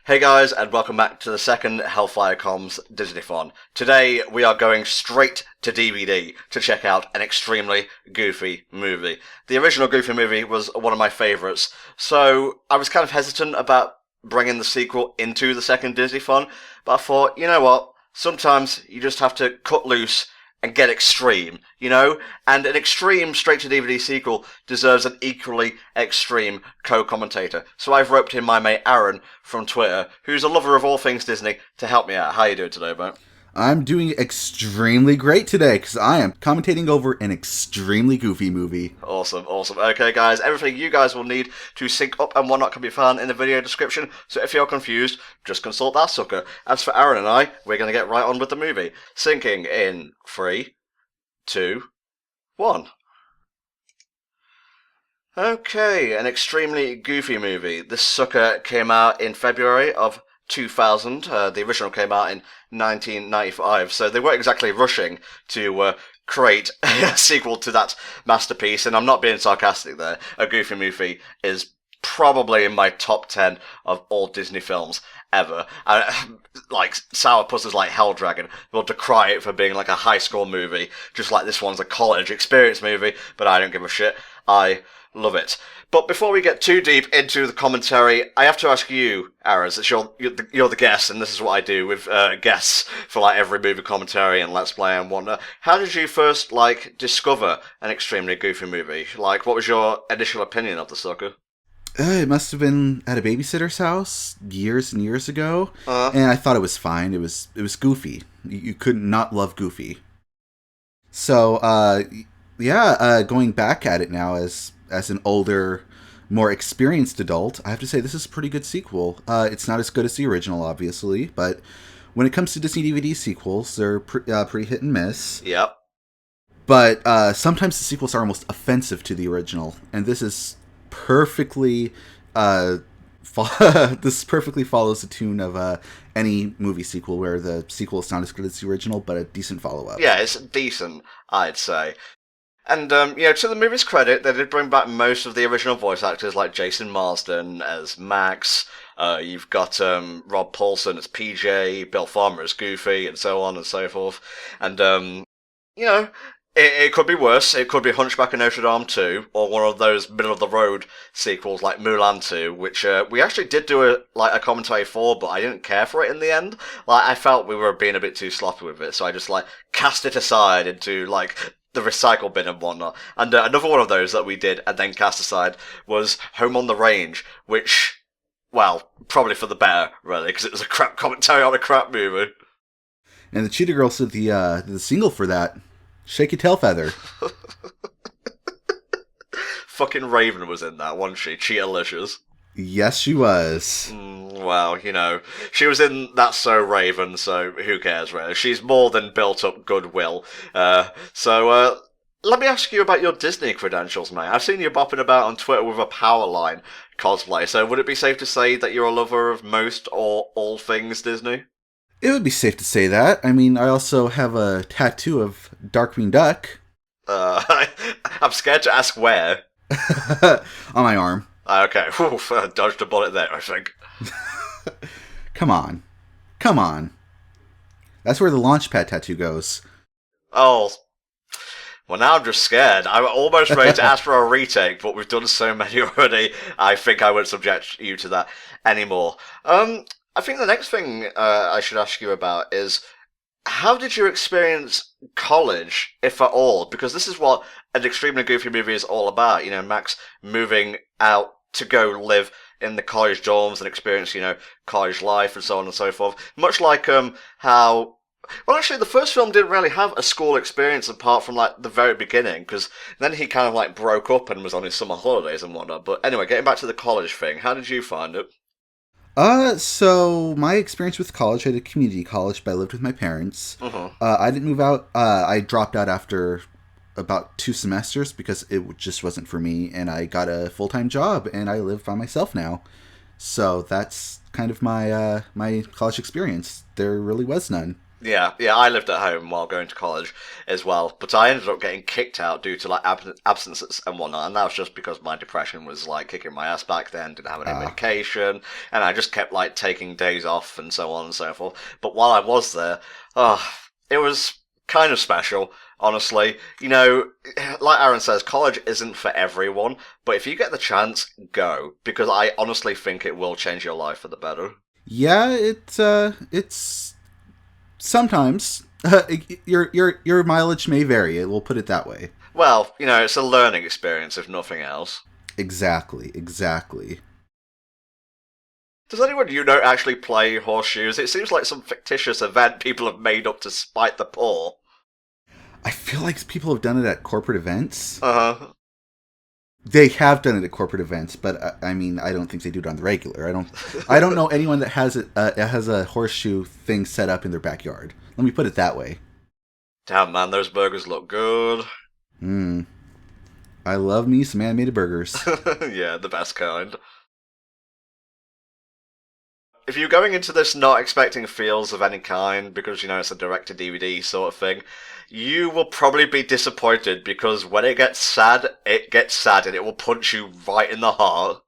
Hey guys, and welcome back to the second HellfireComms Disneython. Today we are going straight to DVD to check out an extremely goofy movie. The original Goofy movie was one of my favourites, so I was kind of hesitant about bringing the sequel into the second Disneython, but I thought, you know what, sometimes you just have to cut loose and get extreme, you know? And an extreme straight-to-DVD sequel deserves an equally extreme co-commentator. So I've roped in my mate Aaron from Twitter, who's a lover of all things Disney, to help me out. How you doing today, mate? I'm doing extremely great today because I am commentating over an extremely goofy movie. Awesome, awesome. Okay, guys, everything you guys will need to sync up and whatnot can be found in the video description, so if you're confused, just consult that sucker. As for Aaron and I, we're going to get right on with the movie. Syncing in 3, 2, 1. Okay, an extremely goofy movie. This sucker came out in February of 2000. The original came out in 1995, so they weren't exactly rushing to create a sequel to that masterpiece, and I'm not being sarcastic there. A Goofy movie is probably in my top 10 of all Disney films ever. Like, sourpuss like Hell Dragon will decry it for being like a high school movie, just like this one's a college experience movie, but I don't give a shit. I love it. But before we get too deep into the commentary, I have to ask you, Aaron, since you're the guest, and this is what I do with guests for like every movie commentary and Let's Play and whatnot. How did you first discover an extremely goofy movie? Like, what was your initial opinion of the sucker? It must have been at a babysitter's house years and years ago, and I thought it was fine. It was goofy. You could not love Goofy. So, going back at it now as an older, more experienced adult, I have to say this is a pretty good sequel. It's not as good as the original, obviously, but when it comes to Disney DVD sequels, they're pretty hit and miss. Yep. But sometimes the sequels are almost offensive to the original, and this is perfectly this perfectly follows the tune of any movie sequel where the sequel is not as good as the original, but a decent follow-up. Yeah, it's decent, I'd say. And, to the movie's credit, they did bring back most of the original voice actors, like Jason Marsden as Max, you've got Rob Paulson as PJ, Bill Farmer as Goofy, and so on and so forth. And, it could be worse. It could be Hunchback of Notre Dame 2, or one of those middle-of-the-road sequels like Mulan 2, which we actually did do a commentary for, but I didn't care for it in the end. Like, I felt we were being a bit too sloppy with it, so I just, cast it aside into, the recycle bin and whatnot. And another one of those that we did and then cast aside was Home on the Range, which, well, probably for the better, really, because it was a crap commentary on a crap movie. And the Cheetah Girls did the single for that. Shake Your Tail Feather. Fucking Raven was in that, wasn't she? Cheetah-licious. Yes, she was. Well, she was in That's So Raven, so who cares, really? She's more than built up goodwill. So let me ask you about your Disney credentials, mate. I've seen you bopping about on Twitter with a Powerline cosplay, so would it be safe to say that you're a lover of most or all things Disney? It would be safe to say that. I mean, I also have a tattoo of Darkwing Duck. I'm scared to ask where. On my arm. Okay, oof, dodged a bullet there, I think. Come on. That's where the Launchpad tattoo goes. Oh, well, now I'm just scared. I'm almost ready to ask for a retake, but we've done so many already. I think I won't subject you to that anymore. I think the next thing I should ask you about is, how did you experience college, if at all? Because this is what an extremely goofy movie is all about. Max moving out to go live in the college dorms and experience, college life and so on and so forth. Much like how... Well, actually, the first film didn't really have a school experience apart from, the very beginning, because then he kind of, broke up and was on his summer holidays and whatnot. But anyway, getting back to the college thing, how did you find it? So my experience with college, I did community college, but I lived with my parents. I didn't move out. I dropped out after about 2 semesters because it just wasn't for me, and I got a full-time job, and I live by myself now. So that's kind of my college experience. There really was none. Yeah, yeah, I lived at home while going to college as well, but I ended up getting kicked out due to like absences and whatnot, and that was just because my depression was like kicking my ass back then, didn't have any Ah, medication, and I just kept like taking days off and so on and so forth. But while I was there, oh, it was kind of special, honestly. You know, like Aaron says, college isn't for everyone, but if you get the chance, go, because I honestly think it will change your life for the better. yeah, it's sometimes your mileage may vary. We'll put it that way. Well, you know, it's a learning experience if nothing else. Exactly, exactly. Does anyone you know actually play horseshoes? It seems like some fictitious event people have made up to spite the poor. I feel like people have done it at corporate events. Uh huh. They have done it at corporate events, but I mean, I don't think they do it on the regular. I don't know anyone that has a horseshoe thing set up in their backyard. Let me put it that way. Damn, man, those burgers look good. Hmm. I love me some animated burgers. Yeah, the best kind. If you're going into this not expecting feels of any kind, because you know it's a direct to DVD sort of thing, you will probably be disappointed because when it gets sad and it will punch you right in the heart.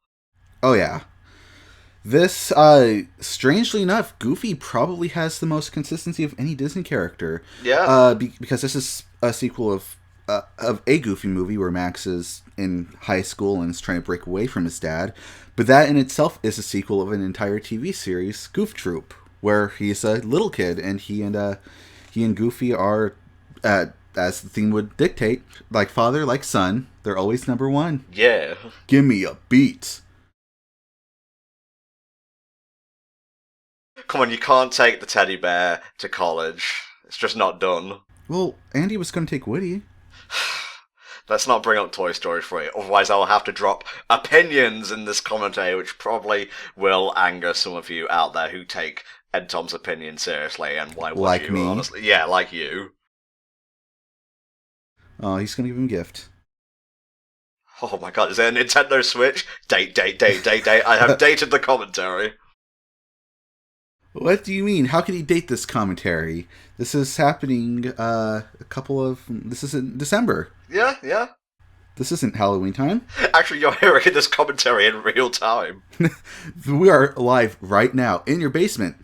Oh yeah. This, strangely enough, Goofy probably has the most consistency of any Disney character. Yeah. Because this is a sequel of a Goofy movie where Max is in high school and is trying to break away from his dad. But that in itself is a sequel of an entire TV series, Goof Troop, where he's a little kid and he and Goofy are, as the theme would dictate, like father, like son. They're always number one. Yeah. Give me a beat. Come on, you can't take the teddy bear to college. It's just not done. Well, Andy was going to take Woody. Let's not bring up Toy Story 3, otherwise I'll have to drop opinions in this commentary, which probably will anger some of you out there who take Ed Tom's opinion seriously, and why would Like you, me. honestly? Yeah, like you. Oh, he's going to give him a gift. Oh my god, is there a Nintendo Switch? Date, date, date, date, date. I have dated the commentary. What do you mean? How can he date this commentary? This is happening this is in December. Yeah, yeah. This isn't Halloween time. Actually, you're hearing this commentary in real time. We are live right now in your basement.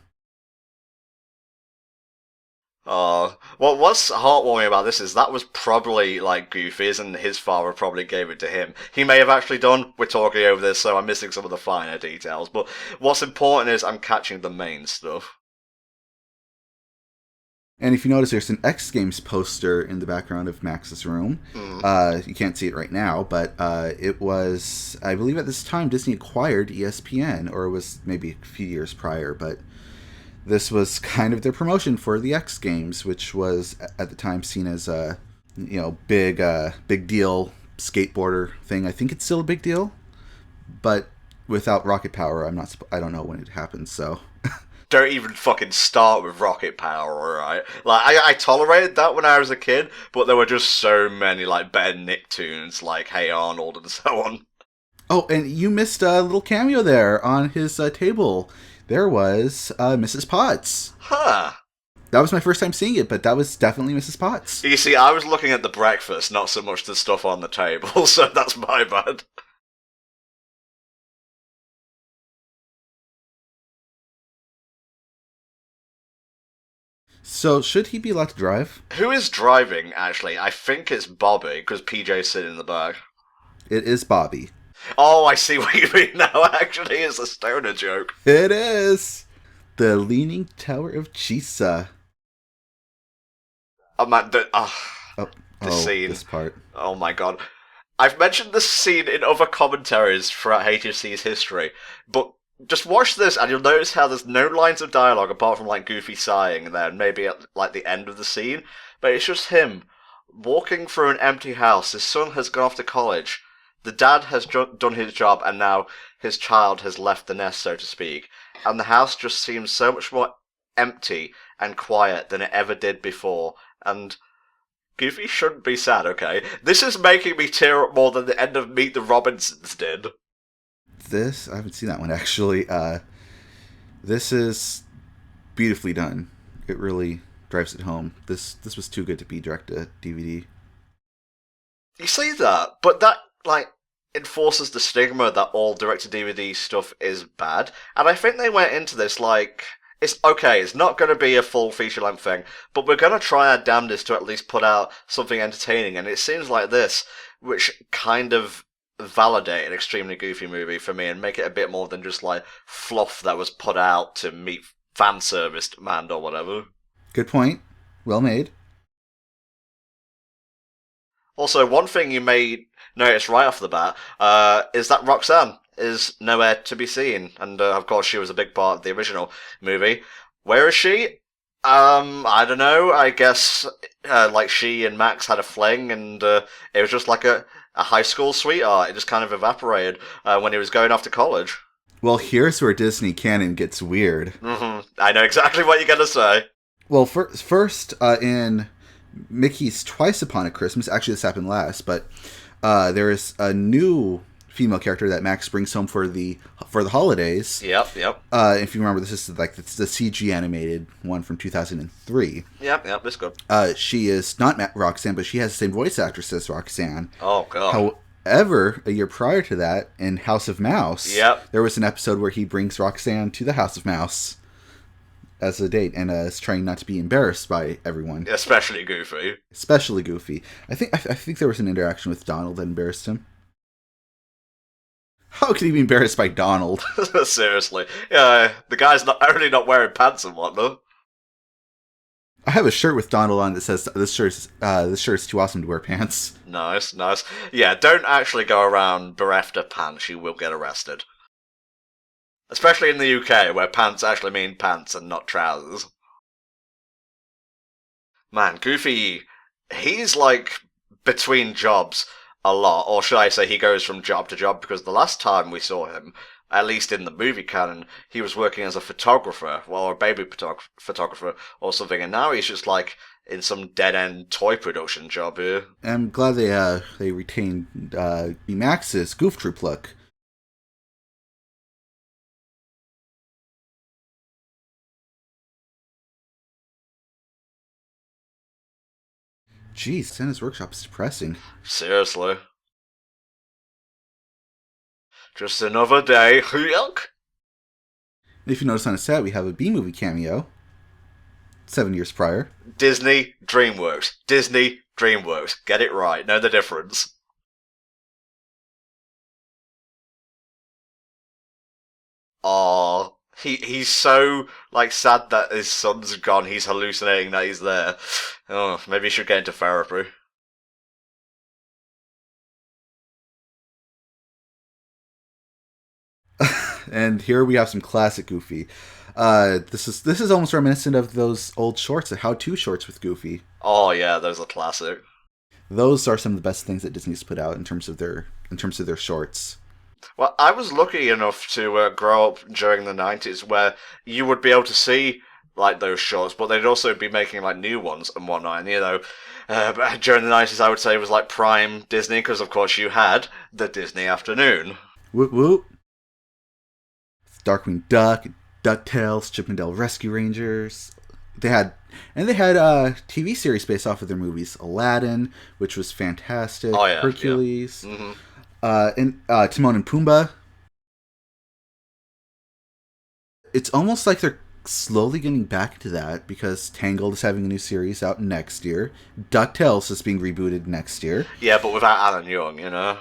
Well, what's heartwarming about this is that was probably like Goofy's, and his father probably gave it to him. He may have actually done. We're talking over this, so I'm missing some of the finer details. But what's important is I'm catching the main stuff. And if you notice, there's an X Games poster in the background of Max's room. You can't see it right now, but it was, I believe at this time, Disney acquired ESPN, or it was maybe a few years prior, but this was kind of their promotion for the X Games, which was at the time seen as a big deal skateboarder thing. I think it's still a big deal, but without rocket power, I don't know when it happens. So Don't even fucking start with rocket power, alright? Like, I tolerated that when I was a kid, but there were just so many, like, better Nicktoons, like Hey Arnold and so on. oh, and you missed a little cameo there on his table. There was Mrs. Potts. Huh. That was my first time seeing it, but that was definitely Mrs. Potts. You see, I was looking at the breakfast, not so much the stuff on the table, so that's my bad. So, should he be allowed to drive? Who is driving, actually? I think it's Bobby, because PJ's sitting in the back. It is Bobby. Oh, I see what you mean now, actually. It's a stoner joke. It is! The Leaning Tower of Chisa. Oh, man, Oh, this scene. this part. Oh my god. I've mentioned this scene in other commentaries throughout HFC's history, but just watch this and you'll notice how there's no lines of dialogue apart from like Goofy sighing there and maybe at like the end of the scene, but it's just him walking through an empty house. His son has gone off to college. The dad has done his job and now his child has left the nest, so to speak, and the house just seems so much more empty and quiet than it ever did before, and Goofy shouldn't be sad, okay? This is making me tear up more than the end of Meet the Robinsons did. I haven't seen that one actually. This is beautifully done. It really, drives it home. This was too good to be direct to DVD. You say that, but that, like, enforces the stigma that all direct-to-DVD stuff is bad. And I think they went into this like, it's okay, it's not going to be a full feature-length thing, but we're going to try our damnedest to at least put out something entertaining. And it seems like this, which kind of validate an extremely goofy movie for me and make it a bit more than just, like, fluff that was put out to meet fan service demand or whatever. Good point. Well made. Also, one thing you may notice right off the bat is that Roxanne is nowhere to be seen, and of course she was a big part of the original movie. Where is she? I don't know. I guess like she and Max had a fling, and it was just like a high school sweetheart. It just kind of evaporated when he was going off to college. Well, here's where Disney canon gets weird. I know exactly what you're gonna say. Well, first in Mickey's Twice Upon a Christmas, actually this happened last, but there is a new female character that Max brings home for the holidays. Yep. If you remember, this is like the CG animated one from 2003. Yep, that's good. She is not Roxanne, but she has the same voice actress as Roxanne. Oh, God. However, a year prior to that, in House of Mouse, there was an episode where he brings Roxanne to the House of Mouse as a date, and is trying not to be embarrassed by everyone. Especially Goofy. I think there was an interaction with Donald that embarrassed him. How could he be embarrassed by Donald? Seriously. Yeah, the guy's not only not wearing pants and whatnot. I have a shirt with Donald on that says, this shirt's too awesome to wear pants. Nice. Yeah, don't actually go around bereft of pants, you will get arrested. Especially in the UK, where pants actually mean pants and not trousers. Man, Goofy, he's like between jobs a lot, or should I say he goes from job to job, because the last time we saw him, at least in the movie canon, he was working as a photographer, or a baby photographer or something, and now he's just like in some dead-end toy production job here. I'm glad they retained Max's Goof Troop look. Jeez, Santa's Workshop is depressing. Seriously. Just another day. Yuck. If you notice on the set, we have a B-movie cameo. 7 years prior. Disney, DreamWorks. Disney, DreamWorks. Get it right. Know the difference. Aww. He's so, like, sad that his son's gone. He's hallucinating that he's there. Oh, maybe he should get into therapy. And here we have some classic Goofy. This is almost reminiscent of those old shorts, the how-to shorts with Goofy. Oh yeah, those are classic. Those are some of the best things that Disney's put out in terms of their shorts. Well, I was lucky enough to grow up during the 90s where you would be able to see like those shorts, but they'd also be making like new ones and whatnot. And during the 90s, I would say it was like prime Disney, because of course you had the Disney Afternoon. Whoop whoop. Darkwing Duck, DuckTales, Chip and Dale Rescue Rangers. They had TV series based off of their movies. Aladdin, which was fantastic. Oh, yeah, Hercules. Yeah. Mm-hmm. And Timon and Pumbaa. It's almost like they're slowly getting back into that, because Tangled is having a new series out next year. DuckTales is being rebooted next year. Yeah, but without Alan Young, you know.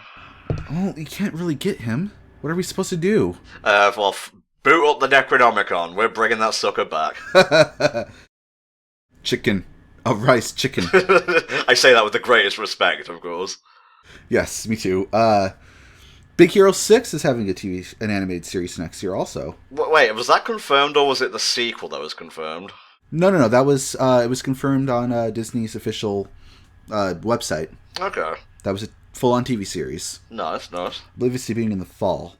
Oh, you can't really get him. What are we supposed to do? Boot up the Necronomicon. We're bringing that sucker back. Chicken. A rice chicken. I say that with the greatest respect, of course. Yes, me too. Big Hero 6 is having an animated series next year also. Wait, was that confirmed, or was it the sequel that was confirmed? No. That was it was confirmed on Disney's official website. Okay. That was a full-on TV series. Nice. I believe it's debuting in the fall.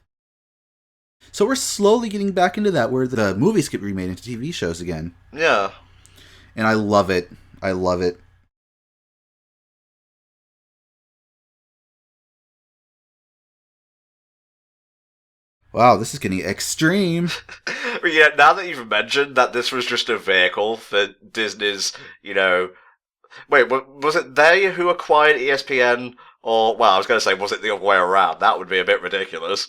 So we're slowly getting back into that, where the movies get remade into TV shows again. Yeah. And I love it. Wow, this is getting extreme. But yeah, now that you've mentioned that this was just a vehicle for Disney's, wait, was it they who acquired ESPN? Or, well, I was going to say, was it the other way around? That would be a bit ridiculous.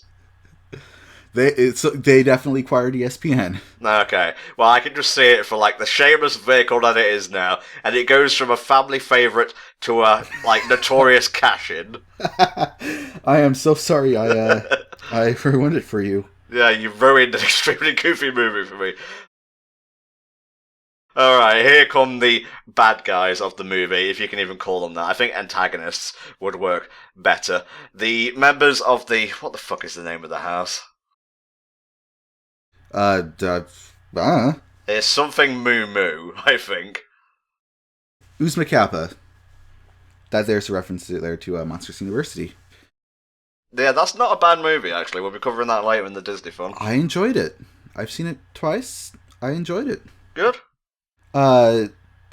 They definitely acquired ESPN. Okay, well, I can just see it for, like, the shameless vehicle that it is now, and it goes from a family favourite to a, like, notorious cash-in. I am so sorry I ruined it for you. Yeah, you ruined an extremely goofy movie for me. Alright, here come the bad guys of the movie, if you can even call them that. I think antagonists would work better. The members of the... What the fuck is the name of the house? It's something Moo Moo, I think. Uzma Kappa. That there's a reference there to Monsters University. Yeah, that's not a bad movie, actually. We'll be covering that later in the Disneython. I enjoyed it. I've seen it twice. I enjoyed it. Good.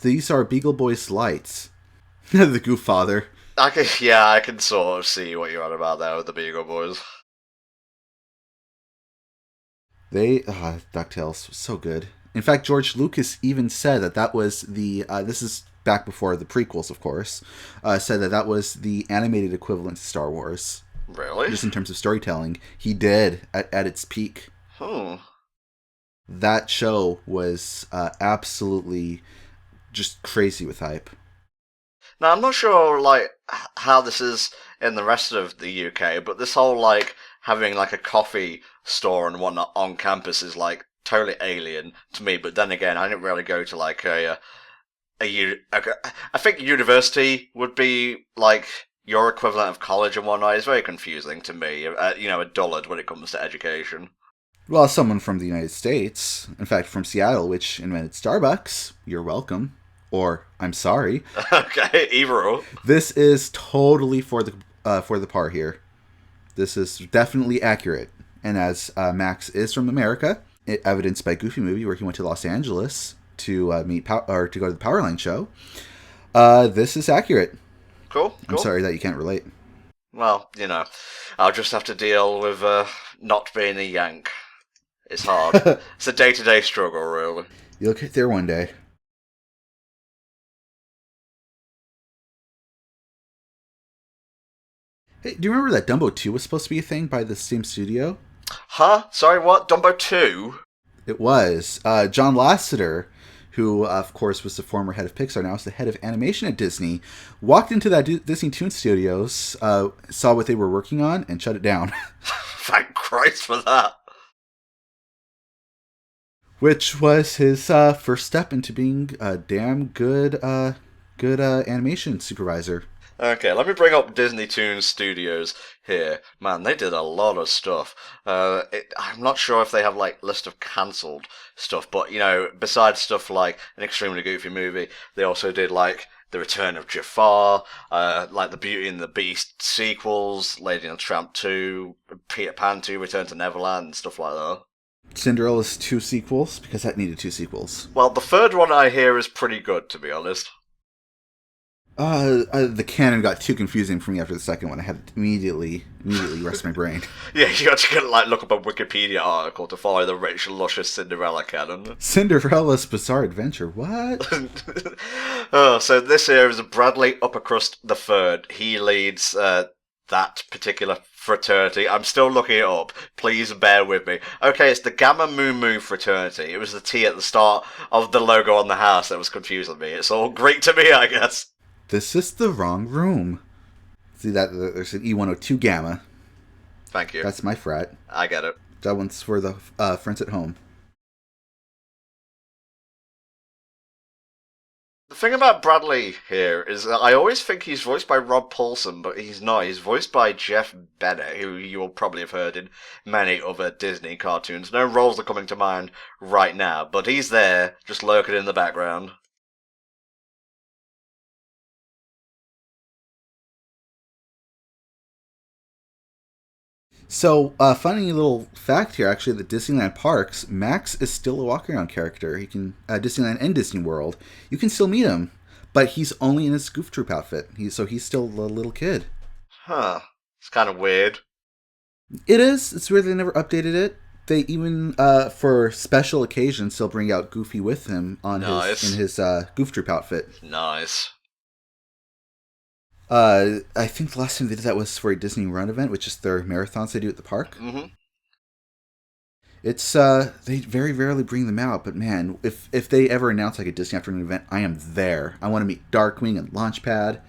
These are Beagle Boys lights. The Goof Father. I can sort of see what you're on about there with the Beagle Boys. DuckTales was so good. In fact, George Lucas even said that was the, this is back before the prequels, of course, said that was the animated equivalent to Star Wars. Really? Just in terms of storytelling. He did, at its peak. That show was absolutely just crazy with hype. Now, I'm not sure, like, how this is in the rest of the UK, but this whole, like, having, like, a coffee store and whatnot on campus is, like, totally alien to me. But then again, I didn't really go to, like, I think university would be, like, your equivalent of college and whatnot. It's very confusing to me, a dullard when it comes to education. Well, as someone from the United States, in fact, from Seattle, which invented Starbucks, you're welcome. Or, I'm sorry. Okay, either or. This is totally for the par here. This is definitely accurate. And as Max is from America, evidenced by Goofy Movie, where he went to Los Angeles to to go to the Powerline show, this is accurate. Cool. I'm sorry that you can't relate. Well, I'll just have to deal with not being a Yank. It's hard. It's a day-to-day struggle, really. You'll get there one day. Hey, do you remember that Dumbo 2 was supposed to be a thing by the same studio? Huh? Sorry, what? Dumbo 2? It was. John Lasseter, who, of course, was the former head of Pixar, now is the head of animation at Disney, walked into that Disney Toon Studios, saw what they were working on, and shut it down. Thank Christ for that. Which was his first step into being a damn good animation supervisor. Okay, let me bring up Disney Toon Studios here. Man, they did a lot of stuff. I'm not sure if they have, like, list of cancelled stuff, but, besides stuff like an extremely goofy movie, they also did, like, The Return of Jafar, like the Beauty and the Beast sequels, Lady and the Tramp 2, Peter Pan 2, Return to Neverland, and stuff like that. Cinderella's 2 sequels, because that needed 2 sequels. Well, the third one I hear is pretty good, to be honest. The canon got too confusing for me after the second one. I had to immediately rest my brain. Yeah, you actually gotta, like, look up a Wikipedia article to follow the rich, luscious Cinderella canon. Cinderella's Bizarre Adventure, what? So this here is Bradley Uppercrust the Third. He leads, that particular fraternity. I'm still looking it up. Please bear with me. Okay, it's the Gamma Mu Mu fraternity. It was the T at the start of the logo on the house that was confusing me. It's all Greek to me, I guess. This is the wrong room. See that there's an E102 Gamma. Thank you. That's my frat. I get it. That one's for the friends at home. The thing about Bradley here is that I always think he's voiced by Rob Paulson, but he's not. He's voiced by Jeff Bennett, who you'll probably have heard in many other Disney cartoons. No roles are coming to mind right now, but he's there, just lurking in the background. So, funny little fact here, actually, at the Disneyland parks, Max is still a walk-around character. He can, Disneyland and Disney World, you can still meet him, but he's only in his Goof Troop outfit. He's still a little kid. Huh. It's kind of weird. It is. It's weird they never updated it. They even, for special occasions, still bring out Goofy with him on Nice. his Goof Troop outfit. Nice. I think the last time they did that was for a Disney Run event, which is their marathons they do at the park. Mm-hmm. It's they very rarely bring them out, but man, if they ever announce like a Disney Afternoon event, I am there. I want to meet Darkwing and Launchpad.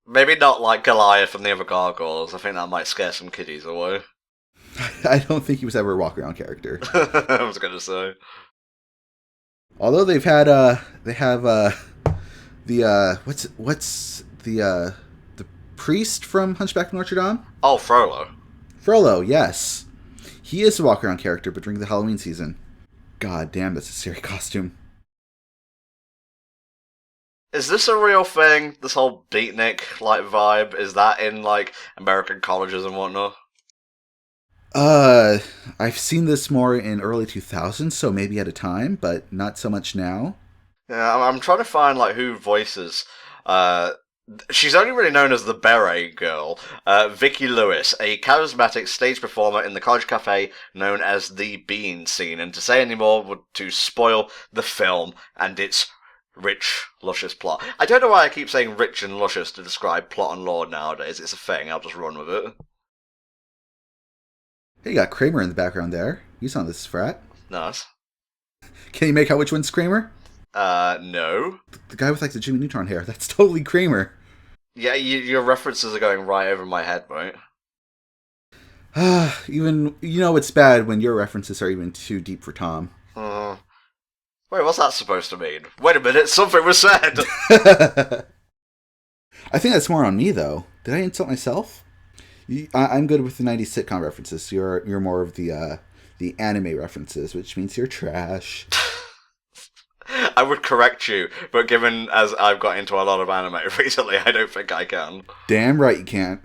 Maybe not like Goliath and the other gargoyles. I think that might scare some kiddies away. I don't think he was ever a walk around character. I was gonna say. Although they have what's the priest from Hunchback of Notre Dame? Oh, Frollo. Frollo, yes. He is a walk around character, but during the Halloween season. God damn, that's a scary costume. Is this a real thing? This whole beatnik like vibe? Is that in like American colleges and whatnot? I've seen this more in early 2000s, so maybe at a time, but not so much now. Yeah, I'm trying to find like who voices. She's only really known as the Beret Girl. Vicky Lewis, a charismatic stage performer in the college cafe known as the Bean Scene. And to say any more would to spoil the film and its rich, luscious plot. I don't know why I keep saying rich and luscious to describe plot and lore nowadays. It's a thing. I'll just run with it. Hey, you got Kramer in the background there. He's on this frat. Nice. Can you make out which one's Kramer? No. The guy with like the Jimmy Neutron hair. That's totally Kramer. Yeah, your references are going right over my head, right? Even, it's bad when your references are even too deep for Tom. Wait, what's that supposed to mean? Wait a minute, something was said! I think that's more on me, though. Did I insult myself? I'm good with the 90s sitcom references. You're more of the anime references, which means you're trash. I would correct you, but given as I've got into a lot of anime recently, I don't think I can. Damn right you can't.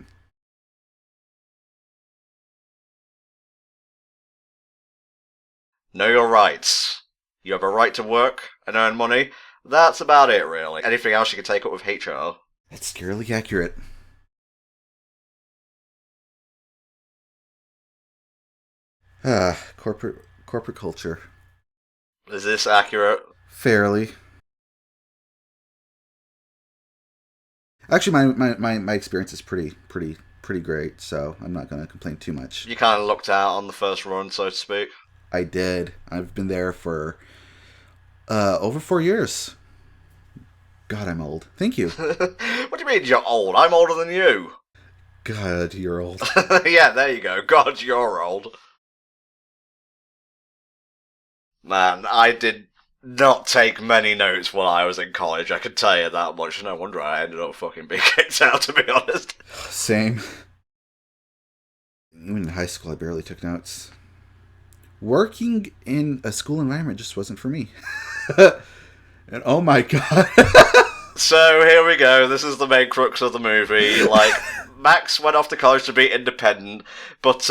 Know your rights. You have a right to work and earn money. That's about it, really. Anything else you can take up with HR? That's scarily accurate. Corporate culture. Is this accurate? Fairly. Actually, my experience is pretty great, so I'm not going to complain too much. You kind of looked out on the first run, so to speak. I did. I've been there for over 4 years. God, I'm old. Thank you. What do you mean you're old? I'm older than you. God, you're old. Yeah, there you go. God, you're old. Man, I did not take many notes while I was in college, I can tell you that much. No wonder I ended up fucking being kicked out, to be honest. Same. Even in high school, I barely took notes. Working in a school environment just wasn't for me. And oh my god. So here we go. This is the main crux of the movie. Like, Max went off to college to be independent, but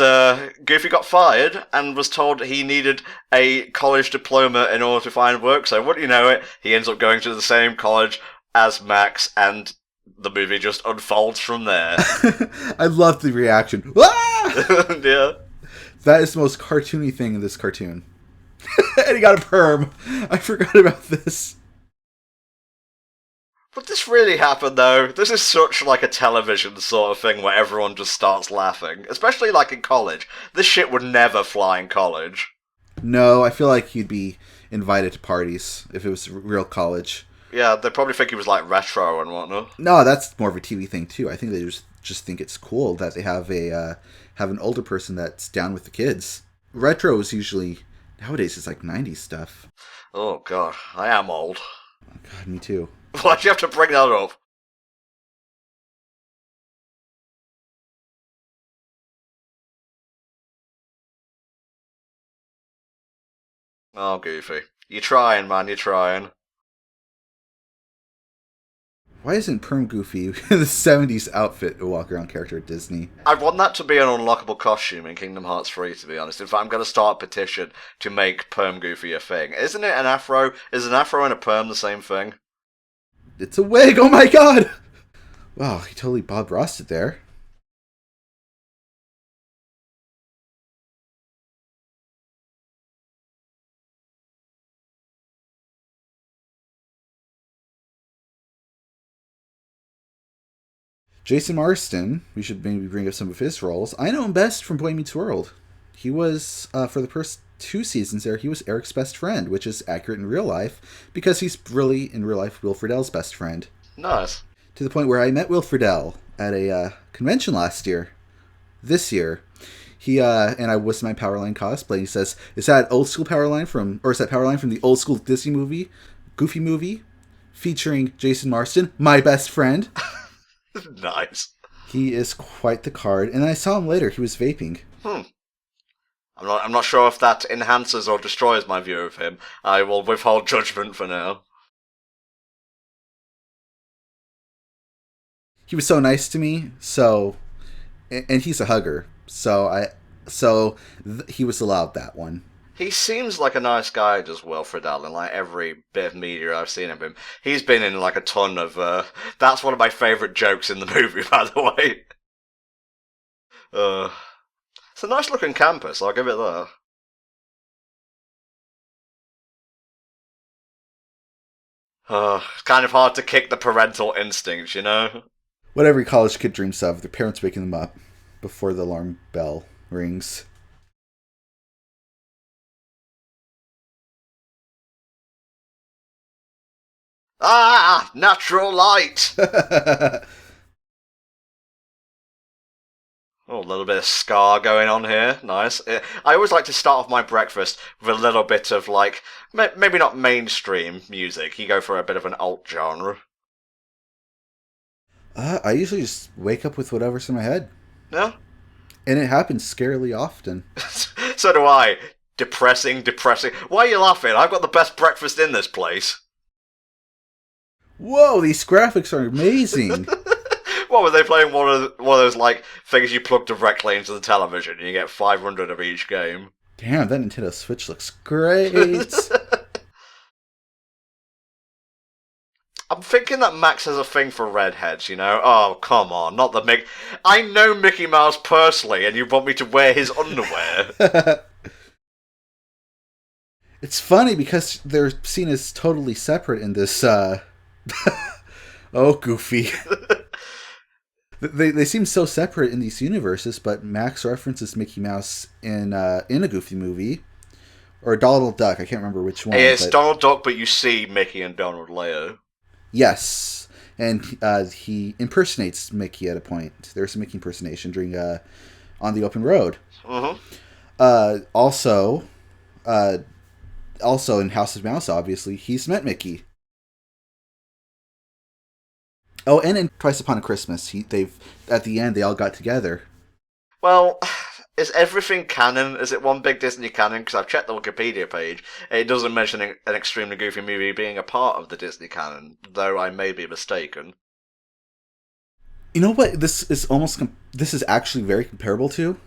Goofy got fired and was told he needed a college diploma in order to find work. So wouldn't you know it, he ends up going to the same college as Max, and the movie just unfolds from there. I love the reaction. Ah! Yeah. That is the most cartoony thing in this cartoon. And he got a perm. I forgot about this. But this really happened, though. This is such like a television sort of thing where everyone just starts laughing. Especially like in college. This shit would never fly in college. No, I feel like he'd be invited to parties if it was real college. Yeah, they probably think he was like retro and whatnot. No, that's more of a TV thing too. I think they just think it's cool that they have an older person that's down with the kids. Retro is usually nowadays it's like 90s stuff. Oh god, I am old. Oh god, me too. Why'd you have to bring that up? Oh, Goofy. You're trying, man, you're trying. Why isn't Perm Goofy in the 70s outfit a walk-around character at Disney? I want that to be an unlockable costume in Kingdom Hearts 3, to be honest. In fact, I'm going to start a petition to make Perm Goofy a thing. Isn't it an afro? Is an afro and a perm the same thing? It's a wig! Oh my god! Wow, he totally Bob Rossed it there. Jason Marsden, we should maybe bring up some of his roles. I know him best from Boy Meets World. He was, for the first 2 seasons there, he was Eric's best friend, which is accurate in real life, because he's really, in real life, Will Friedle's best friend. Nice. To the point where I met Will Friedle at a convention this year. He, and I was my Powerline cosplay. He says, is that old school Powerline is that Powerline from the old school Disney movie, Goofy movie, featuring Jason Marsden, my best friend? Nice. He is quite the card, and I saw him later. He was vaping. I'm not sure if that enhances or destroys my view of him. I will withhold judgment for now. He was so nice to me, and he's a hugger, he was allowed that one. He seems like a nice guy, does Will Friedle, in like every bit of media I've seen of him. He's been in like a ton of. That's one of my favourite jokes in the movie, by the way. It's a nice looking campus. I'll give it that. It's kind of hard to kick the parental instincts, you know. What every college kid dreams of: their parents waking them up before the alarm bell rings. Ah, natural light! Oh, a little bit of ska going on here. Nice. I always like to start off my breakfast with a little bit of, like, maybe not mainstream music. You go for a bit of an alt genre. I usually just wake up with whatever's in my head. Yeah? And it happens scarily often. So do I. Depressing. Why are you laughing? I've got the best breakfast in this place. Whoa, these graphics are amazing. What were they playing? One of those like things you plug directly into the television, and you get 500 of each game. Damn, that Nintendo Switch looks great. I'm thinking that Max has a thing for redheads. You know? Oh, come on, not the Mickey. I know Mickey Mouse personally, and you want me to wear his underwear? It's funny because they're seen as totally separate in this. Oh, Goofy. They seem so separate in these universes, but Max references Mickey Mouse in a Goofy movie. Or Donald Duck, I can't remember which one. It's Donald Duck, but you see Mickey and Donald later. Yes, and he impersonates Mickey at a point. There's a Mickey impersonation during On the Open Road. Mm-hmm. Also in House of Mouse, obviously, he's met Mickey. Oh, and in Twice Upon a Christmas, at the end they all got together. Well, is everything canon? Is it one big Disney canon? Because I've checked the Wikipedia page. It doesn't mention an extremely goofy movie being a part of the Disney canon, though I may be mistaken. You know what? This is actually very comparable to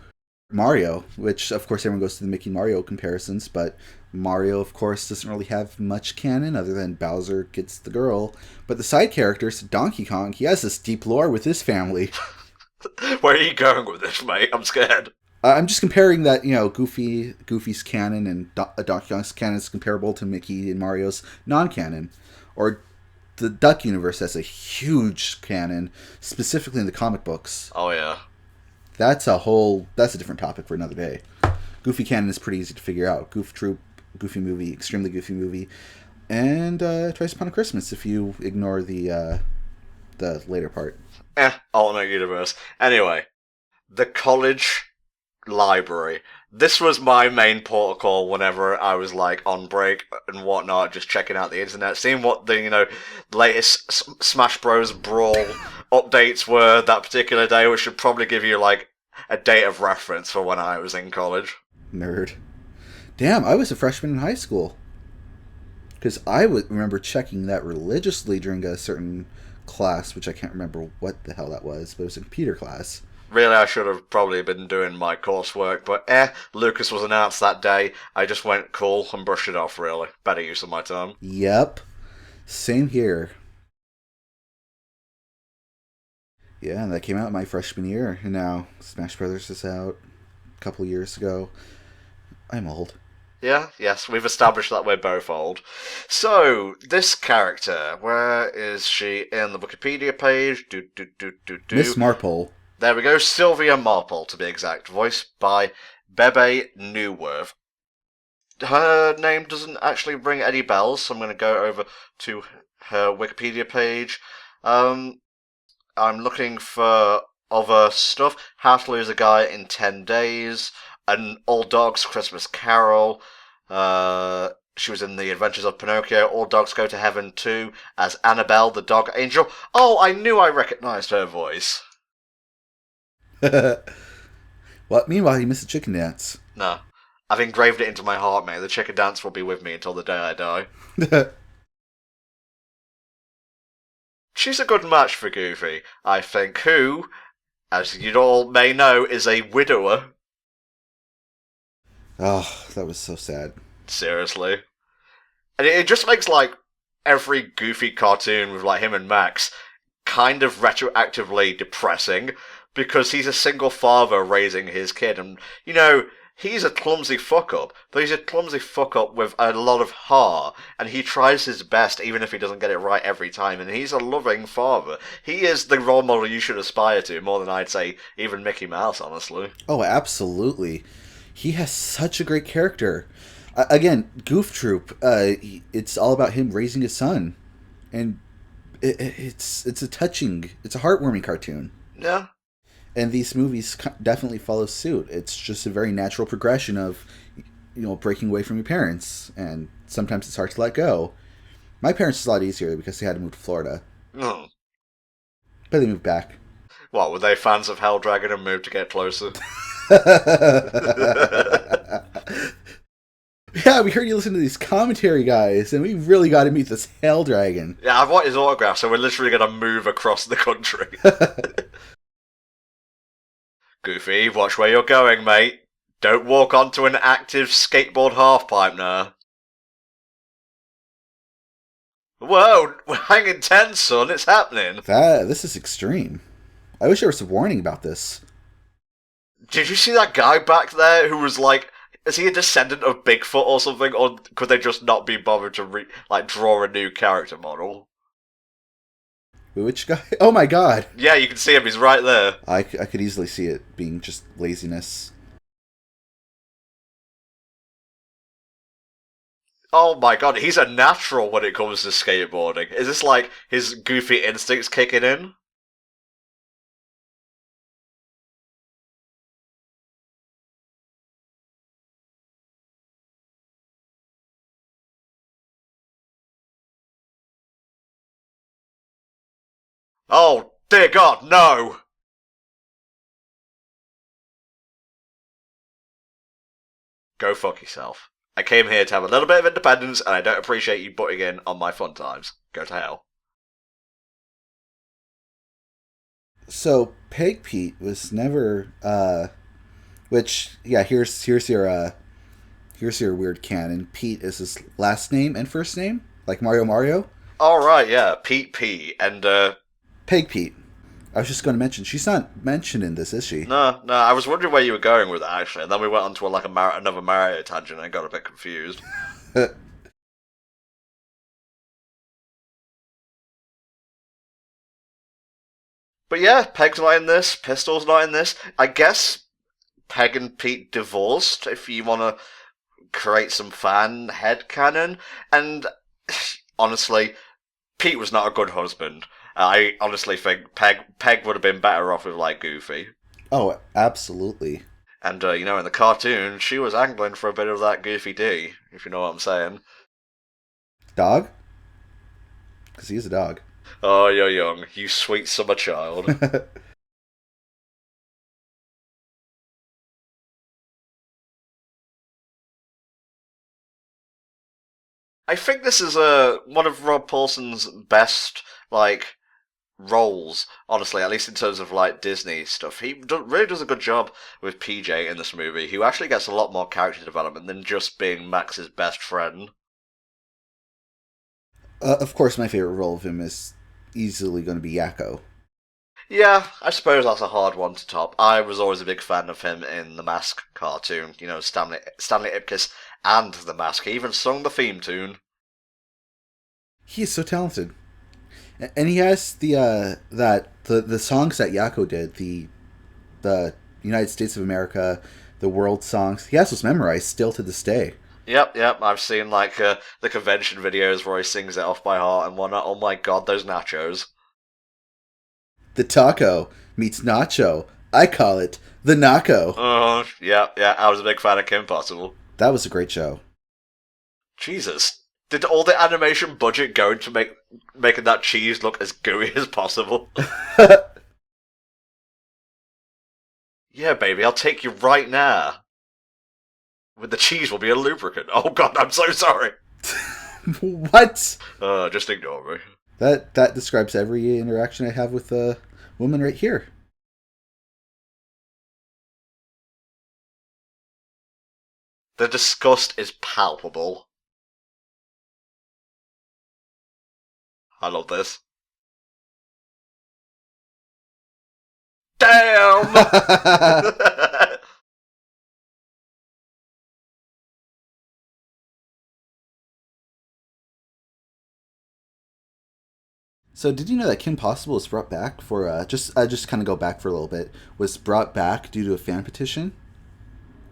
Mario, which of course everyone goes to the Mickey Mario comparisons, but Mario, of course, doesn't really have much canon other than Bowser gets the girl. But the side characters, Donkey Kong, he has this deep lore with his family. Where are you going with this, mate? I'm scared. I'm just comparing that, Goofy's canon and Donkey Kong's canon is comparable to Mickey and Mario's non-canon. Or the Duck universe has a huge canon, specifically in the comic books. Oh, yeah. That's a different topic for another day. Goofy canon is pretty easy to figure out. Goof Troop, Goofy movie, extremely Goofy movie, and Twice Upon a Christmas if you ignore the later part. Alternate universe. Anyway, the college library. This was my main protocol whenever I was like on break and whatnot, just checking out the internet, seeing what the latest Smash Bros. Brawl updates were that particular day, which should probably give you like a date of reference for when I was in college. Nerd. Damn, I was a freshman in high school. Because I would remember checking that religiously during a certain class, which I can't remember what the hell that was, but it was a computer class. Really, I should have probably been doing my coursework, but Lucas was announced that day. I just went cool and brushed it off, really. Better use of my time. Yep. Same here. Yeah, and that came out my freshman year, and now Smash Brothers is out a couple years ago. I'm old. Yeah, yes, we've established that we're both old. So, this character, where is she in the Wikipedia page? Miss Marple. There we go, Sylvia Marple, to be exact, voiced by Bebe Neuwirth. Her name doesn't actually ring any bells, so I'm going to go over to her Wikipedia page. I'm looking for other stuff. How to Lose a Guy in 10 Days, An Old Dog's Christmas Carol. She was in The Adventures of Pinocchio, All Dogs Go to Heaven 2, as Annabelle the Dog Angel. Oh, I knew I recognised her voice. What? Meanwhile, you missed the chicken dance. No. I've engraved it into my heart, mate. The chicken dance will be with me until the day I die. She's a good match for Goofy, I think, who, as you all may know, is a widower. Oh, that was so sad. Seriously. And it just makes, like, every Goofy cartoon with, like, him and Max kind of retroactively depressing, because he's a single father raising his kid, and, you know, he's a clumsy fuck-up, but he's a clumsy fuck-up with a lot of heart, and he tries his best even if he doesn't get it right every time, and he's a loving father. He is the role model you should aspire to, more than I'd say even Mickey Mouse, honestly. Oh, absolutely. He has such a great character. Again, Goof Troop, it's all about him raising his son, and it's a touching, it's a heartwarming cartoon. Yeah. And these movies definitely follow suit. It's just a very natural progression of, breaking away from your parents. And sometimes it's hard to let go. My parents is a lot easier because they had to move to Florida. Mm. But they moved back. What, were they fans of Hell Dragon and moved to get closer? Yeah, we heard you listen to these commentary guys, and we really got to meet this Hell Dragon. Yeah, I've wanted his autograph, so we're literally going to move across the country. Goofy, watch where you're going, mate. Don't walk onto an active skateboard halfpipe now. Whoa, we're hanging 10, son, it's happening. This is extreme. I wish there was a warning about this. Did you see that guy back there who was like, is he a descendant of Bigfoot or something, or could they just not be bothered to draw a new character model? Which guy? Oh my god! Yeah, you can see him, he's right there. I could easily see it being just laziness. Oh my god, he's a natural when it comes to skateboarding. Is this like his goofy instincts kicking in? Oh, dear god, no! Go fuck yourself. I came here to have a little bit of independence, and I don't appreciate you butting in on my fun times. Go to hell. So, Peg Pete was never, which, yeah, here's your weird canon. Pete is his last name and first name, like Mario. Alright, yeah, Pete P. And, Peg Pete. I was just going to mention, she's not mentioned in this, is she? No, I was wondering where you were going with that, actually, and then we went on to another Mario tangent and I got a bit confused. But yeah, Peg's not in this, Pistol's not in this. I guess Peg and Pete divorced, if you want to create some fan headcanon. And honestly, Pete was not a good husband. I honestly think Peg would have been better off with, like, Goofy. Oh, absolutely. And, in the cartoon, she was angling for a bit of that Goofy D, if you know what I'm saying. Dog? Because he's a dog. Oh, you're young, you sweet summer child. I think this is one of Rob Paulson's best, roles, honestly, at least in terms of, Disney stuff. He really does a good job with PJ in this movie, who actually gets a lot more character development than just being Max's best friend. Of course, my favorite role of him is easily going to be Yakko. Yeah, I suppose that's a hard one to top. I was always a big fan of him in the Mask cartoon, Stanley Ipkiss and The Mask. He even sung the theme tune. He is so talented. And he has the songs that Yako did, the United States of America, the world songs. He has those memorized still to this day. Yep. I've seen the convention videos where he sings it off by heart and whatnot. Oh my god, those nachos. The taco meets nacho. I call it the naco. Oh, yeah. I was a big fan of Kim Possible. That was a great show. Jesus. Did all the animation budget go into making that cheese look as gooey as possible? Yeah, baby, I'll take you right now. With the cheese will be a lubricant. Oh god, I'm so sorry. What? Just ignore me. That describes every interaction I have with a woman right here. The disgust is palpable. I love this. Damn! So, did you know that Kim Possible was brought back for just kind of go back for a little bit? Was brought back due to a fan petition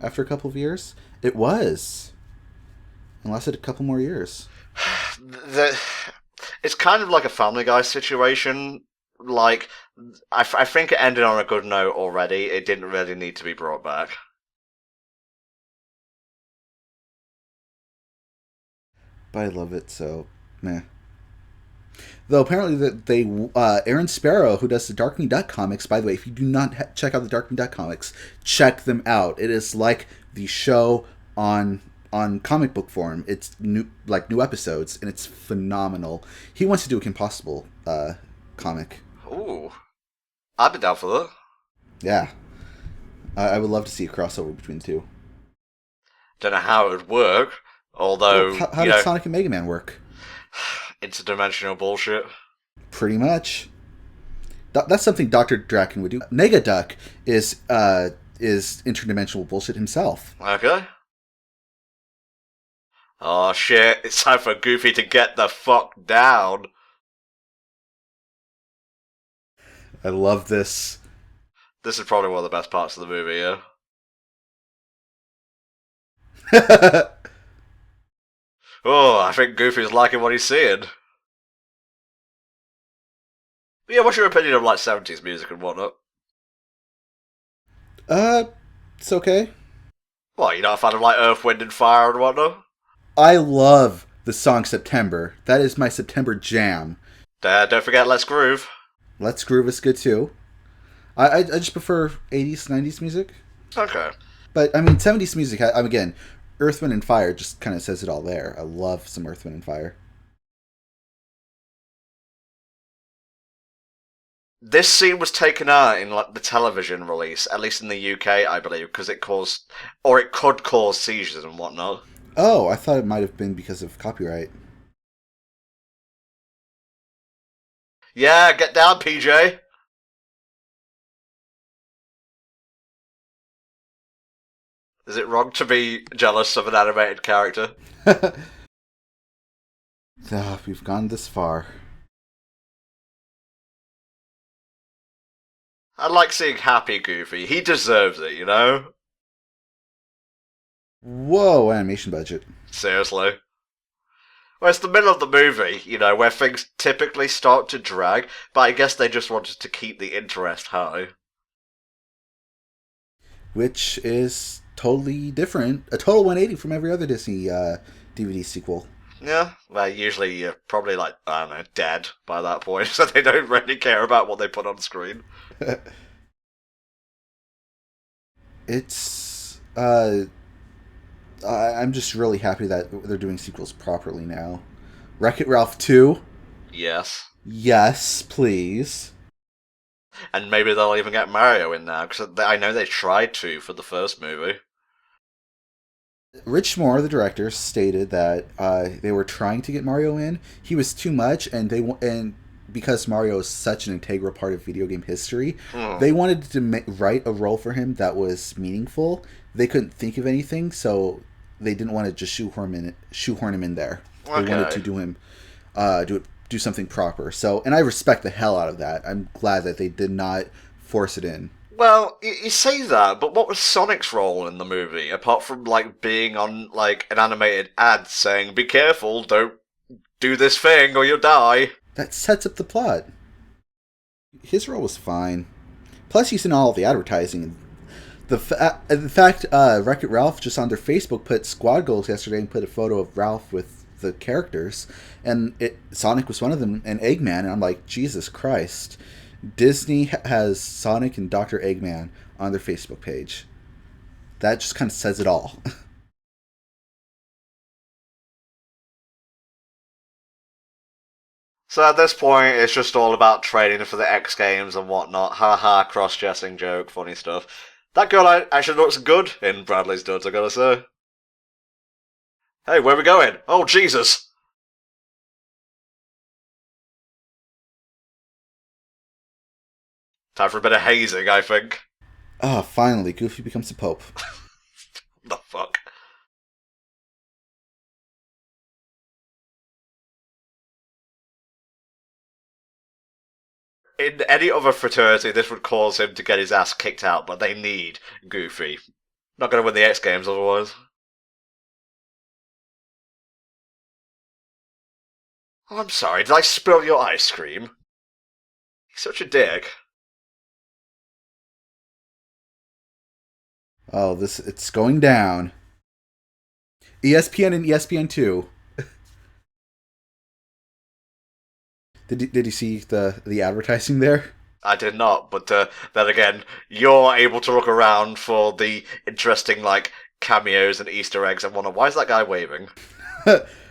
after a couple of years. It was, and lasted a couple more years. It's kind of like a Family Guy situation. Like, I think it ended on a good note already. It didn't really need to be brought back. But I love it, so meh. Though apparently that they Aaron Sparrow, who does the Darkwing Duck comics, by the way, if you do not check out the Darkwing Duck comics, check them out. It is like the show on comic book form. It's new episodes, and it's phenomenal. He wants to do a Kim Possible comic. Ooh, I'd be down for that. Yeah, I would love to see a crossover between the two. Don't know how it would work, although Well, how did Sonic and Mega Man work? Interdimensional bullshit. Pretty much. That's something Dr. Draken would do. Negaduck is interdimensional bullshit himself. Okay. Oh shit, it's time for Goofy to get the fuck down. I love this. This is probably one of the best parts of the movie, yeah. Oh, I think Goofy's liking what he's seeing. But yeah, what's your opinion of 70s music and whatnot? It's okay. What, you're not a fan of Earth, Wind and Fire and whatnot? I love the song September. That is my September jam. Don't forget Let's Groove. Let's Groove is good too. I just prefer 80s, 90s music. Okay. But, I mean, 70s music, again, Earth, Wind, and Fire just kind of says it all there. I love some Earth, Wind, and Fire. This scene was taken out in the television release, at least in the UK, I believe, because it could cause seizures and whatnot. Oh, I thought it might have been because of copyright. Yeah, get down, PJ. Is it wrong to be jealous of an animated character? We've gone this far. I like seeing happy Goofy. He deserves it, you know? Whoa, animation budget. Seriously. Well, it's the middle of the movie, where things typically start to drag, but I guess they just wanted to keep the interest high. Which is totally different. A total 180 from every other Disney DVD sequel. Yeah, well, usually you're probably, I don't know, dead by that point, so they don't really care about what they put on screen. It's... I'm just really happy that they're doing sequels properly now. Wreck-It Ralph 2? Yes. Yes, please. And maybe they'll even get Mario in now, because I know they tried to for the first movie. Rich Moore, the director, stated that they were trying to get Mario in. He was too much, and because Mario is such an integral part of video game history, they wanted to write a role for him that was meaningful. They couldn't think of anything, so they didn't want to just shoehorn him in there. They wanted Okay. to do something proper. So, and I respect the hell out of that. I'm glad that they did not force it in. Well, you say that, but what was Sonic's role in the movie, apart from, like, being on, like, an animated ad saying, be careful, don't do this thing or you'll die? That sets up the plot. His role was fine. Plus, he's in all the advertising. In fact, Wreck-It Ralph just on their Facebook put squad goals yesterday and put a photo of Ralph with the characters, and Sonic was one of them, and Eggman, and I'm like, Jesus Christ. Disney has Sonic and Dr. Eggman on their Facebook page. That just kind of says it all. So at this point, it's just all about training for the X Games and whatnot. Haha, cross-dressing joke, funny stuff. That girl actually looks good in Bradley's Duds, I gotta say. Hey, where are we going? Oh, Jesus! Time for a bit of hazing, I think. Ah, finally, Goofy becomes the Pope. The fuck? In any other fraternity, this would cause him to get his ass kicked out, but they need Goofy. Not gonna win the X Games otherwise. Oh, I'm sorry, did I spill your ice cream? He's such a dick. Oh, it's going down. ESPN and ESPN2. Did you see the advertising there? I did not, but then again, you're able to look around for the interesting, like, cameos and Easter eggs and wonder, why is that guy waving?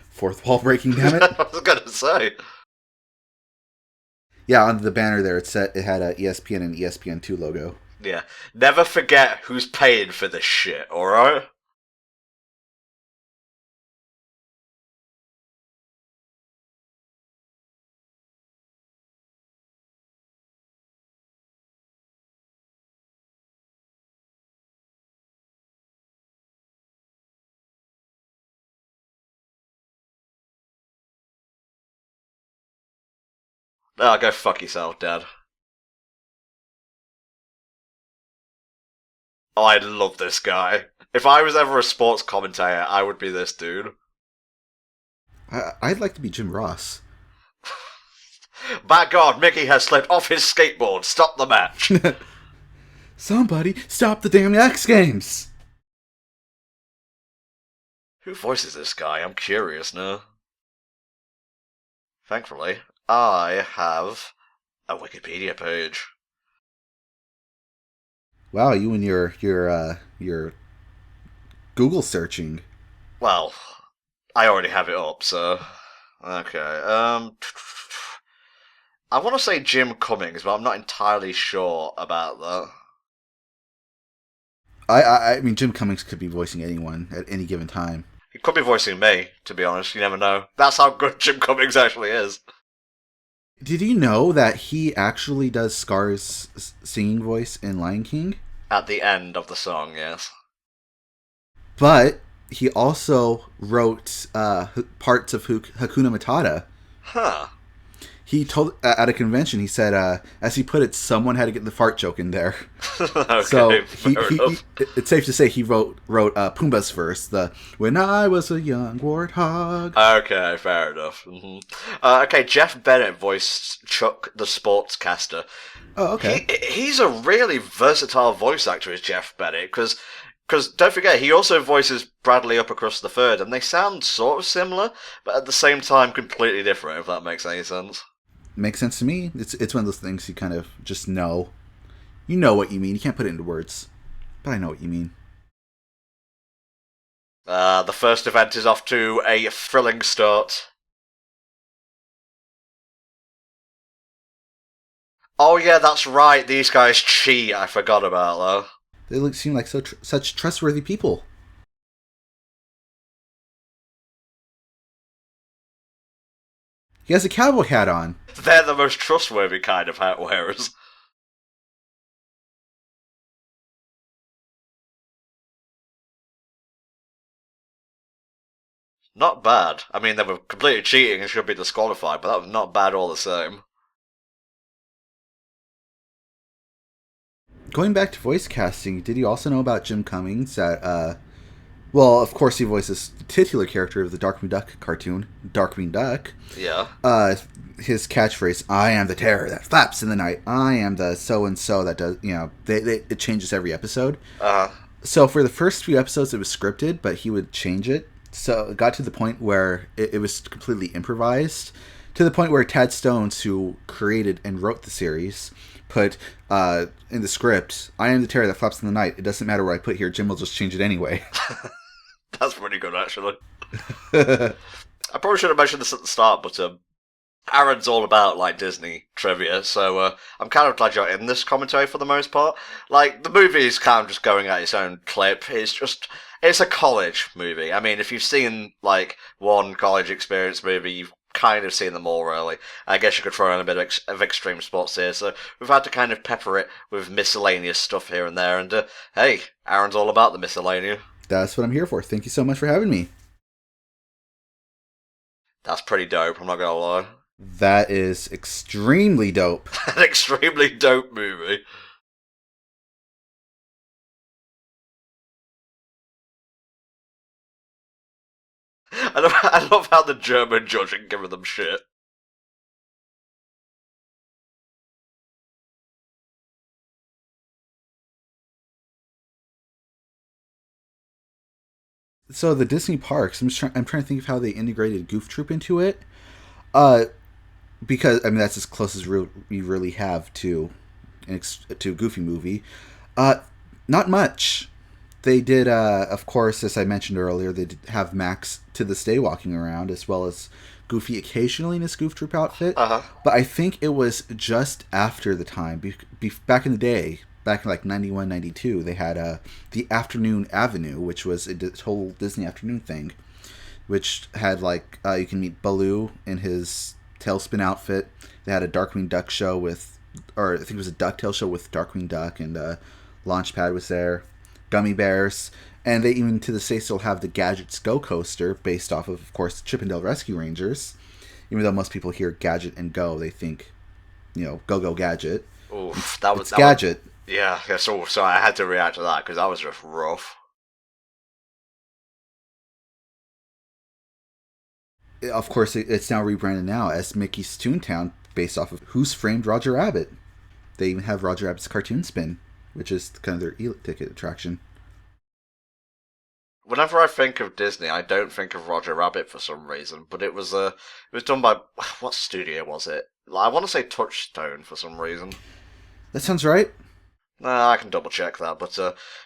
Fourth wall breaking, damn it. I was gonna say. Yeah, on the banner there, it had a ESPN and ESPN2 logo. Yeah. Never forget who's paying for this shit, alright? Oh, go fuck yourself, Dad. Oh, I love this guy. If I was ever a sports commentator, I would be this dude. I'd like to be Jim Ross. By God, Mickey has slipped off his skateboard. Stop the match. Somebody stop the damn X Games! Who voices this guy? I'm curious now. Thankfully, I have a Wikipedia page. Wow, you and your Google searching. Well, I already have it up, so okay. I want to say Jim Cummings, but I'm not entirely sure about that. I mean, Jim Cummings could be voicing anyone at any given time. He could be voicing me, to be honest. You never know. That's how good Jim Cummings actually is. Did you know that he actually does Scar's singing voice in Lion King? At the end of the song, yes. But he also wrote parts of Hakuna Matata. Huh. He told at a convention, he said, as he put it, someone had to get the fart joke in there. Okay, So it's safe to say he wrote Pumbaa's verse, the "When I was a young warthog." Okay, fair enough. Okay, Jeff Bennett voiced Chuck the Sportscaster. Oh, okay. He's a really versatile voice actor, is Jeff Bennett, because don't forget, he also voices Bradley Uppercrust the Third, and they sound sort of similar, but at the same time completely different, if that makes any sense. Makes sense to me. It's one of those things you kind of just know. You know what you mean. You can't put it into words, but I know what you mean. The first event is off to a thrilling start. Oh yeah, that's right, these guys cheat, I forgot about that. They seem like such trustworthy people. He has a cowboy hat on. They're the most trustworthy kind of hat wearers. Not bad. I mean, they were completely cheating and should be disqualified, but that was not bad all the same. Going back to voice casting, did you also know about Jim Cummings? Well, of course, he voices the titular character of the Darkwing Duck cartoon, Darkwing Duck. Yeah. His catchphrase, "I am the terror that flaps in the night. I am the so and so that does." It changes every episode. So for the first few episodes, it was scripted, but he would change it. So it got to the point where it was completely improvised. To the point where Tad Stones, who created and wrote the series, put in the script, "I am the terror that flaps in the night. It doesn't matter what I put here. Jim will just change it anyway." That's pretty good, actually. I probably should have mentioned this at the start, but Aaron's all about like Disney trivia, so I'm kind of glad you're in this commentary for the most part. Like the movie is kind of just going at its own clip. It's a college movie. I mean, if you've seen like one college experience movie, you've kind of seen them all really. I guess you could throw in a bit of extreme sports here, so we've had to kind of pepper it with miscellaneous stuff here and there. And hey, Aaron's all about the miscellaneous. That's what I'm here for. Thank you so much for having me. That's pretty dope, I'm not gonna lie. That is extremely dope. An extremely dope movie. I love how the German judging giving them shit. So the Disney parks, I'm trying to think of how they integrated Goof Troop into it. Uh, because I mean that's as close as we really have to to a Goofy movie. Uh, Not much. They did, of course, as I mentioned earlier, they did have Max to this day walking around, as well as Goofy occasionally in his Goof Troop outfit. But I think it was just after the time, back in the day, back in like 91, 92, they had the Afternoon Avenue, which was a whole Disney afternoon thing, which had like, you can meet Baloo in his Tailspin outfit. They had a Darkwing Duck show or I think it was a DuckTales show with Darkwing Duck, and Launchpad was there. Gummy Bears, and they even to this day still have the Gadgets Go coaster based off of course, Chippendale Rescue Rangers. Even though most people hear Gadget and Go, they think, Go Go Gadget. Oof, it's Gadget. Yeah, so I had to react to that because that was just rough. Of course, it's now rebranded now as Mickey's Toontown, based off of Who's Framed Roger Rabbit. They even have Roger Rabbit's cartoon spin, which is kind of their e-ticket attraction. Whenever I think of Disney, I don't think of Roger Rabbit for some reason, but it was done by what studio was it? I want to say Touchstone for some reason. That sounds right. I can double check that, but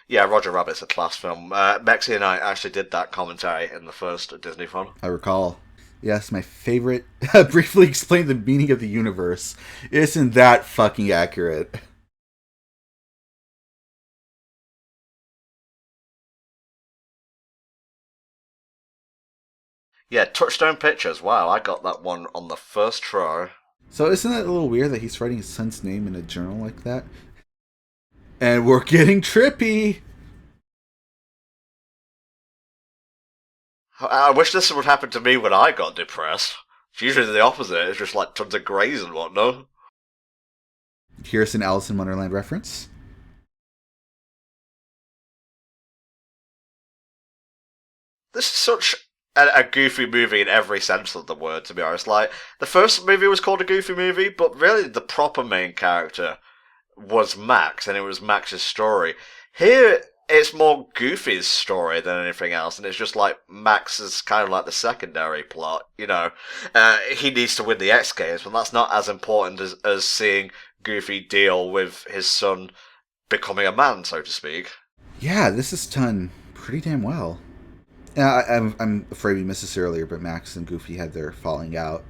yeah, Roger Rabbit's a class film. Mexi and I actually did that commentary in the first Disneython. I recall. Yes, my favorite. Briefly explain the meaning of the universe. Isn't that fucking accurate? Yeah, Touchstone Pictures. Wow, I got that one on the first try. So isn't that a little weird that he's writing his son's name in a journal like that? And we're getting trippy! I wish this would happen to me when I got depressed. It's usually the opposite. It's just like tons of greys and whatnot. Here's an Alice in Wonderland reference. This is such a goofy movie in every sense of the word, to be honest. Like, the first movie was called a goofy movie, but really the proper main character was Max, and it was Max's story. Here, it's more Goofy's story than anything else, and it's just like Max is kind of like the secondary plot, he needs to win the X Games, but that's not as important as seeing Goofy deal with his son becoming a man, so to speak. Yeah, this is done pretty damn well. Yeah, I'm afraid we missed this earlier, but Max and Goofy had their falling out.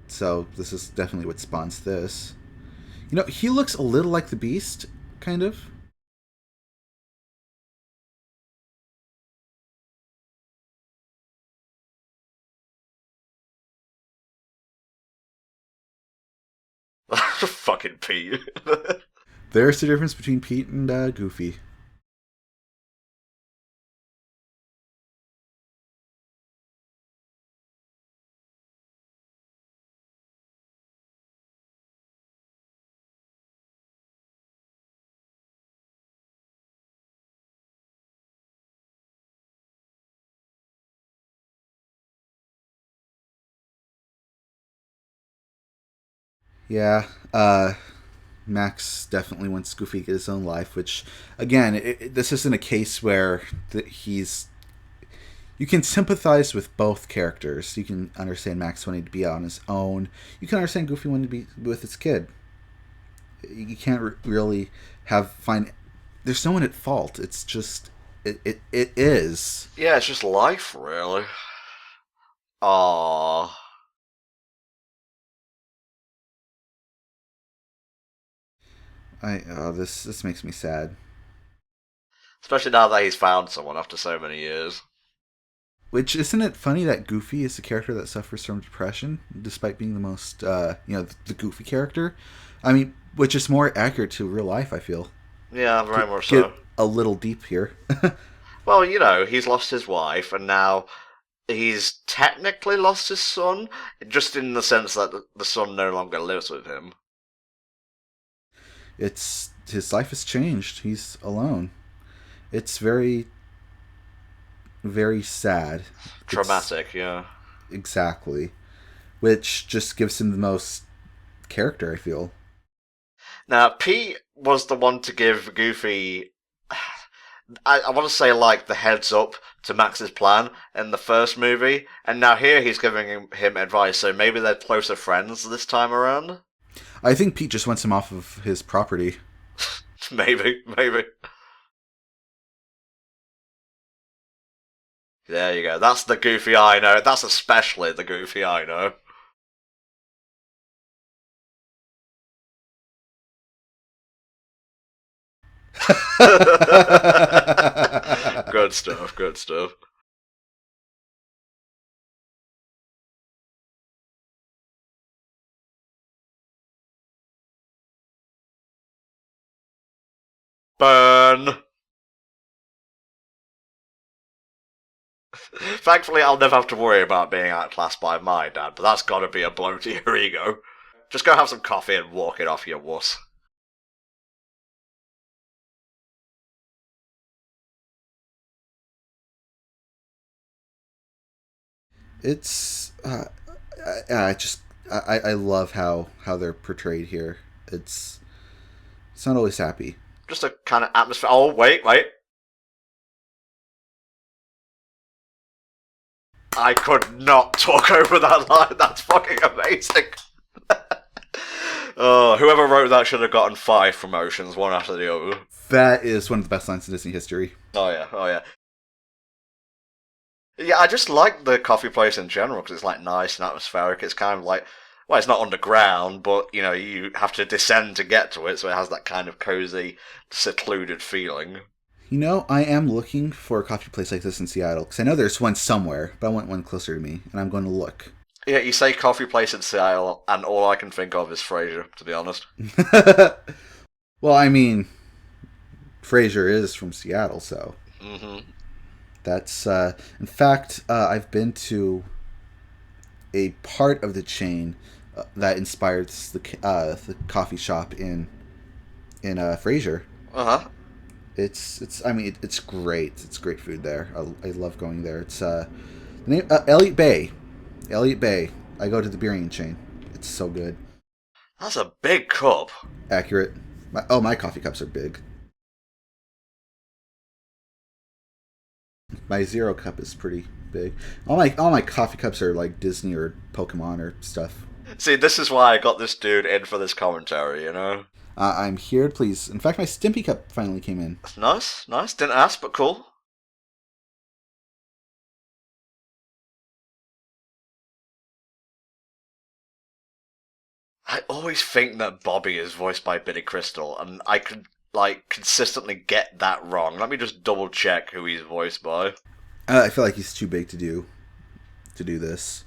So this is definitely what spawns this. He looks a little like the Beast, kind of. Fucking Pete. There's the difference between Pete and Goofy. Yeah, Max definitely wants Goofy to get his own life, which, again, this isn't a case where he's. You can sympathize with both characters. You can understand Max wanting to be on his own. You can understand Goofy wanting to be with his kid. You can't really find. There's no one at fault. It's just it is. Yeah, it's just life, really. Aww. This makes me sad. Especially now that he's found someone after so many years. Which, isn't it funny that Goofy is a character that suffers from depression, despite being the most the Goofy character. I mean, which is more accurate to real life. I feel. Yeah, very much Get so. a little deep here. Well, he's lost his wife, and now he's technically lost his son, just in the sense that the son no longer lives with him. It's his life has changed. He's alone. It's very, very sad. It's Traumatic, yeah. exactly, which just gives him the most character. I feel. Now, Pete was the one to give Goofy, I want to say, like, the heads up to Max's plan in the first movie, and now here he's giving him advice, so maybe they're closer friends this time around? I think Pete just wants him off of his property. Maybe, maybe. There you go. That's the Goofy I know. That's especially the Goofy I know. Good stuff, good stuff. Burn! Thankfully, I'll never have to worry about being outclassed by my dad, but that's gotta be a blow to your ego. Just go have some coffee and walk it off, you wuss. It's I just I love how they're portrayed here. It's not always happy. Just a kind of atmosphere. Oh, wait. I could not talk over that line. That's fucking amazing. Oh, whoever wrote that should have gotten 5 promotions, one after the other. That is one of the best lines in Disney history. Oh yeah, oh yeah. Yeah, I just like the coffee place in general because it's like nice and atmospheric. It's kind of like, well, it's not underground, but you have to descend to get to it, so it has that kind of cozy, secluded feeling. I am looking for a coffee place like this in Seattle because I know there's one somewhere, but I want one closer to me, and I'm going to look. Yeah, you say coffee place in Seattle, and all I can think of is Frasier, to be honest. Well, I mean, Frasier is from Seattle, so Mm-hmm. that's. In fact, I've been to a part of the chain that inspired the coffee shop in Frasier. Uh-huh. It's I mean it's great. It's great food there. I love going there. It's name Elliott Bay. Elliott Bay. I go to the beering chain. It's so good. That's a big cup. Accurate. My coffee cups are big. My zero cup is pretty big. All my coffee cups are like Disney or Pokemon or stuff. See, this is why I got this dude in for this commentary. I'm here, please. In fact, my Stimpy cup finally came in. Nice, nice. Didn't ask, but cool. I always think that Bobby is voiced by Billy Crystal, and I could, like, consistently get that wrong. Let me just double check who he's voiced by. I feel like he's too big to do this.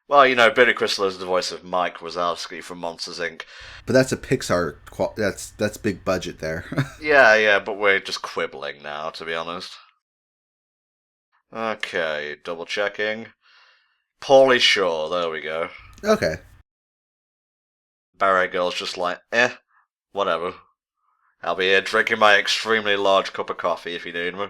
Well, Billy Crystal is the voice of Mike Wazowski from Monsters Inc. But that's a Pixar. That's big budget there. Yeah, but we're just quibbling now, to be honest. Okay, double checking. Paulie Shaw, there we go. Okay. Barry Girl's just like, whatever. I'll be here drinking my extremely large cup of coffee if you need me.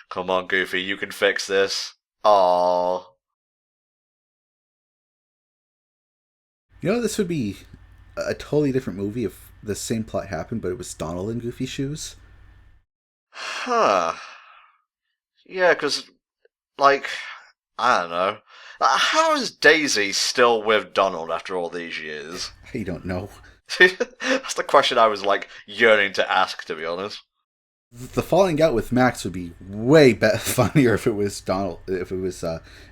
Come on, Goofy, you can fix this. Aww. This would be a totally different movie if the same plot happened, but it was Donald in Goofy shoes. Huh. Yeah, because, like, I don't know. How is Daisy still with Donald after all these years? I don't know. That's the question I was, like, yearning to ask, to be honest. The falling out with Max would be way funnier if it was Donald. If it was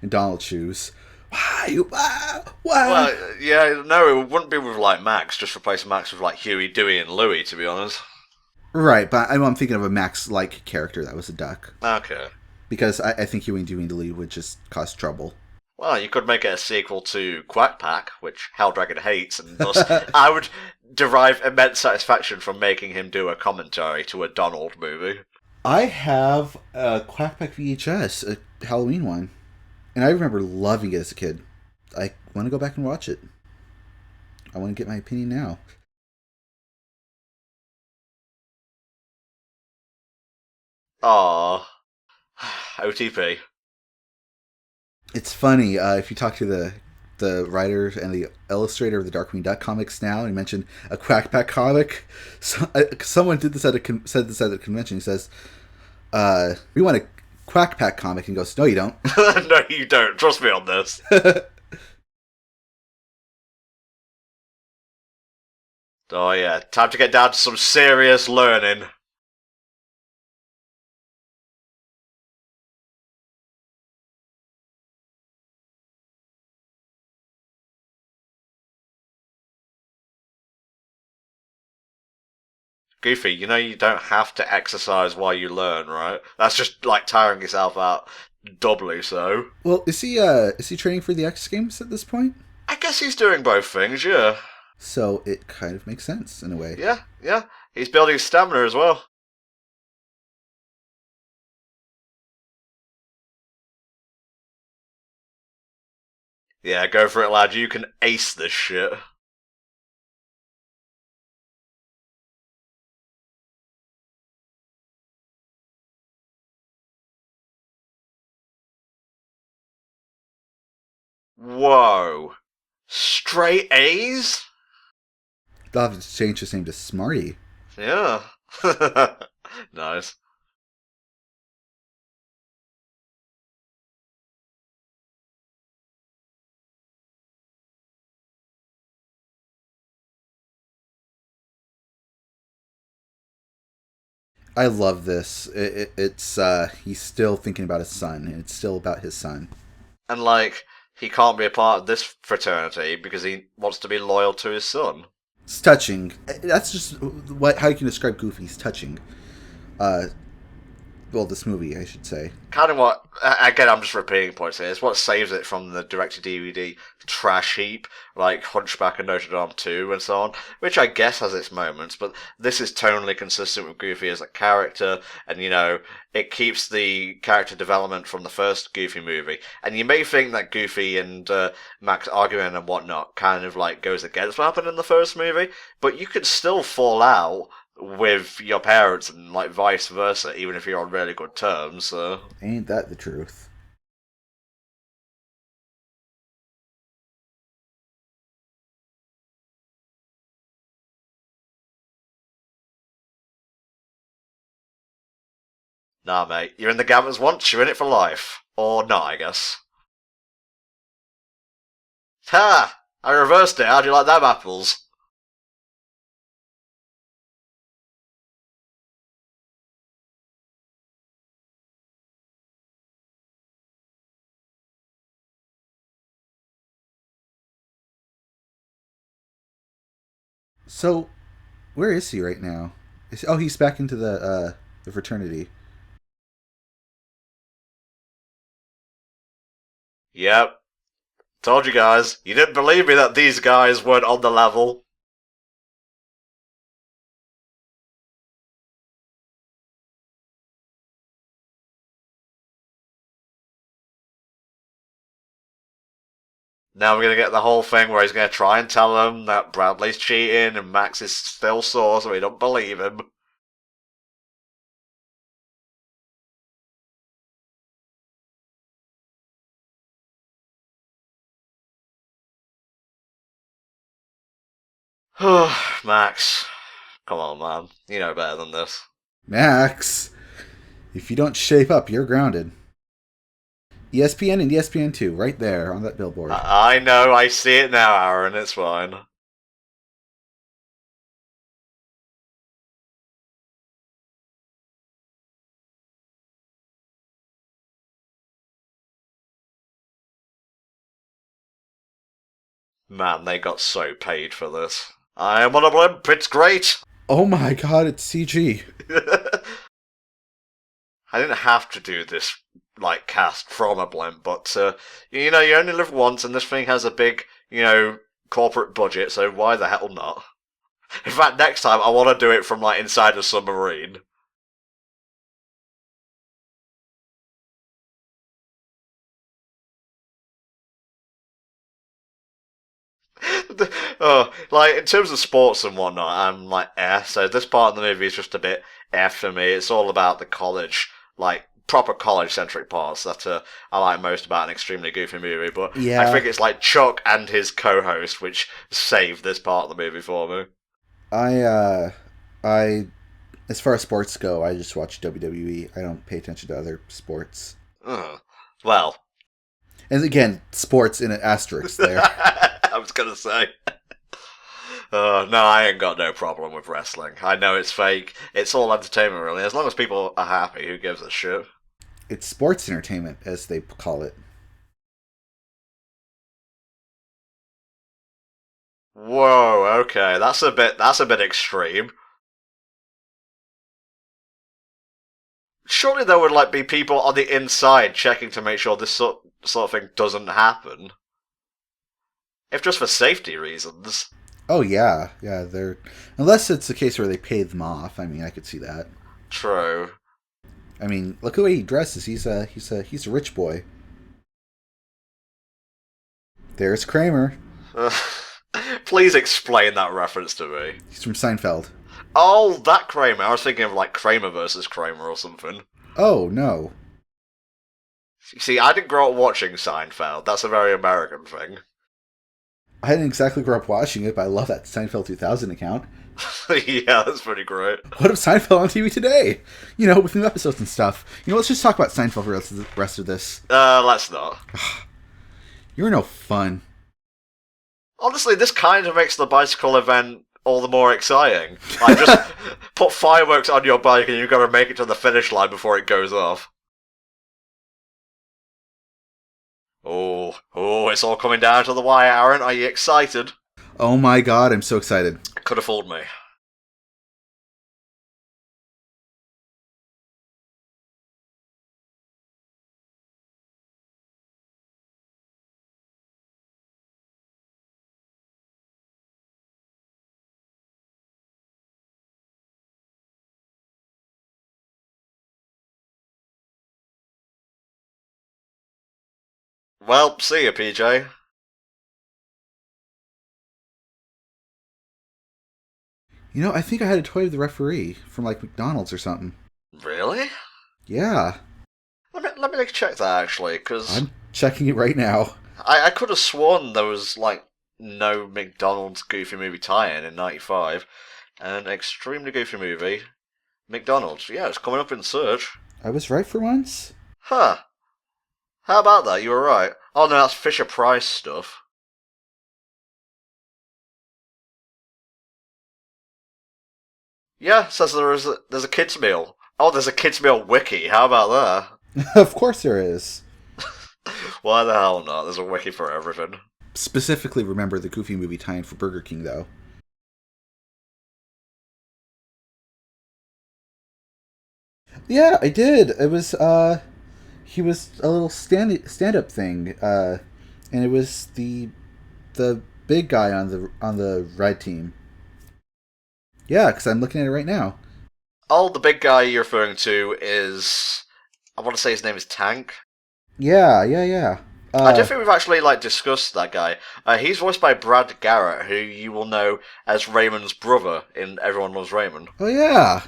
in Donald's shoes. Why? Why? Well, yeah, no, it wouldn't be with, like, Max. Just replace Max with, like, Huey, Dewey, and Louie, to be honest. Right, but I'm thinking of a Max-like character that was a duck. Okay. Because I think Huey and Dewey and Louie would just cause trouble. Well, you could make it a sequel to Quack Pack, which Helldragon hates, and thus I would derive immense satisfaction from making him do a commentary to a Donald movie. I have a Quackpack VHS, a Halloween one, and I remember loving it as a kid. I want to go back and watch it. I want to get my opinion now. Aww. OTP. It's funny if you talk to the writer and the illustrator of the Darkwing Duck comics now, and you mentioned a Quackpack comic. So, someone did this said this at a convention. He says, "We want a Quackpack comic," and he goes, "No, you don't." No, you don't. Trust me on this. Oh yeah, time to get down to some serious learning. Goofy, you know you don't have to exercise while you learn, right? That's just like tiring yourself out doubly so. Well, is he training for the X Games at this point? I guess he's doing both things, yeah. So it kind of makes sense in a way. Yeah, yeah. He's building his stamina as well. Yeah, go for it, lad. You can ace this shit. Whoa. Straight A's? They'll have to change his name to Smarty. Yeah. Nice. I love this. It's he's still thinking about his son, and it's still about his son. And, like, he can't be a part of this fraternity because he wants to be loyal to his son. It's touching. That's just how you can describe Goofy. He's touching. Uh, well, this movie, I should say. Kind of what, again, I'm just repeating points here. It's what saves it from the direct-to-DVD trash heap, like Hunchback and Notre Dame 2 and so on, which I guess has its moments, but this is tonally consistent with Goofy as a character, and, it keeps the character development from the first Goofy movie. And you may think that Goofy and Max arguing and whatnot kind of, like, goes against what happened in the first movie, but you could still fall out with your parents and like vice versa, even if you're on really good terms. So. Ain't that the truth? Nah, mate, you're in the Gammons once, you're in it for life. Or not, I guess. Ha! I reversed it, how do you like them apples? So, where is he right now? He's back into the fraternity. Yep. Told you guys. You didn't believe me that these guys weren't on the level. Now we're gonna get the whole thing where he's gonna try and tell them that Bradley's cheating and Max is still sore, so he don't believe him. Max, come on, man. You know better than this. Max, if you don't shape up, you're grounded. ESPN and ESPN2, right there on that billboard. I know, I see it now, Aaron. It's fine. Man, they got so paid for this. I am on a blimp. It's great. Oh my god, it's CG. I didn't have to do this like cast from a blimp, but you know, you only live once, and this thing has a big, corporate budget. So why the hell not? In fact, next time I want to do it from like inside a submarine. Oh, like in terms of sports and whatnot, I'm like So this part of the movie is just a bit for me. It's all about the college, like proper college-centric parts that I like most about an extremely goofy movie. But I Yeah. think it's like Chuck and his co-host which save this part of the movie for me. I, as far as sports go, I just watch WWE. I don't pay attention to other sports. Well, And again, sports in an asterisk there. I was gonna say. No, I ain't got no problem with wrestling. I know it's fake. It's all entertainment, really. As long as people are happy, who gives a shit? It's sports entertainment, as they call it. Whoa, okay, that's a bit extreme. Surely there would like be people on the inside checking to make sure this sort of thing doesn't happen, if just for safety reasons. Oh yeah, yeah. They're unless it's a case where they pay them off. I mean, I could see that. True. I mean, look at the way he dresses. He's a rich boy. There's Kramer. Please explain that reference to me. He's from Seinfeld. Oh, that Kramer. I was thinking of like Kramer versus Kramer or something. Oh no. See, I didn't grow up watching Seinfeld. That's a very American thing. I didn't exactly grow up watching it, but I love that Seinfeld 2000 account. Yeah, that's pretty great. What if Seinfeld on TV today? You know, with new episodes and stuff. You know, let's just talk about Seinfeld for the rest of this. Let's not. You're no fun. Honestly, this kind of makes the bicycle event all the more exciting. Like, just put fireworks on your bike and you've got to make it to the finish line before it goes off. Oh, it's all coming down to the wire, Aaron. Are you excited? Oh my god, I'm so excited. Could have fooled me. Well, see ya, PJ. You know, I think I had a toy of the referee from like McDonald's or something. Really? Yeah, Let me check that actually, because I'm checking it right now. I could have sworn there was like no McDonald's Goofy movie tie-in in '95. An extremely goofy movie. McDonald's. Yeah, it's coming up in search. I was right for once. Huh. How about that? You were right. Oh no, that's Fisher Price stuff. Yeah, it says there's a kids meal. Oh, there's a kids meal wiki. How about Of course there is. that? Why the hell not? There's a wiki for everything. Specifically remember the Goofy movie tie-in for Burger King, though. Yeah, I did. It was, he was a little stand-up thing, and it was the big guy on the red team. Yeah, because I'm looking at it right now. Oh, the big guy you're referring to is, I want to say his name is Tank. Yeah, yeah, yeah. I don't think we've actually like discussed that guy. He's voiced by Brad Garrett, who you will know as Raymond's brother in Everyone Loves Raymond. Oh yeah.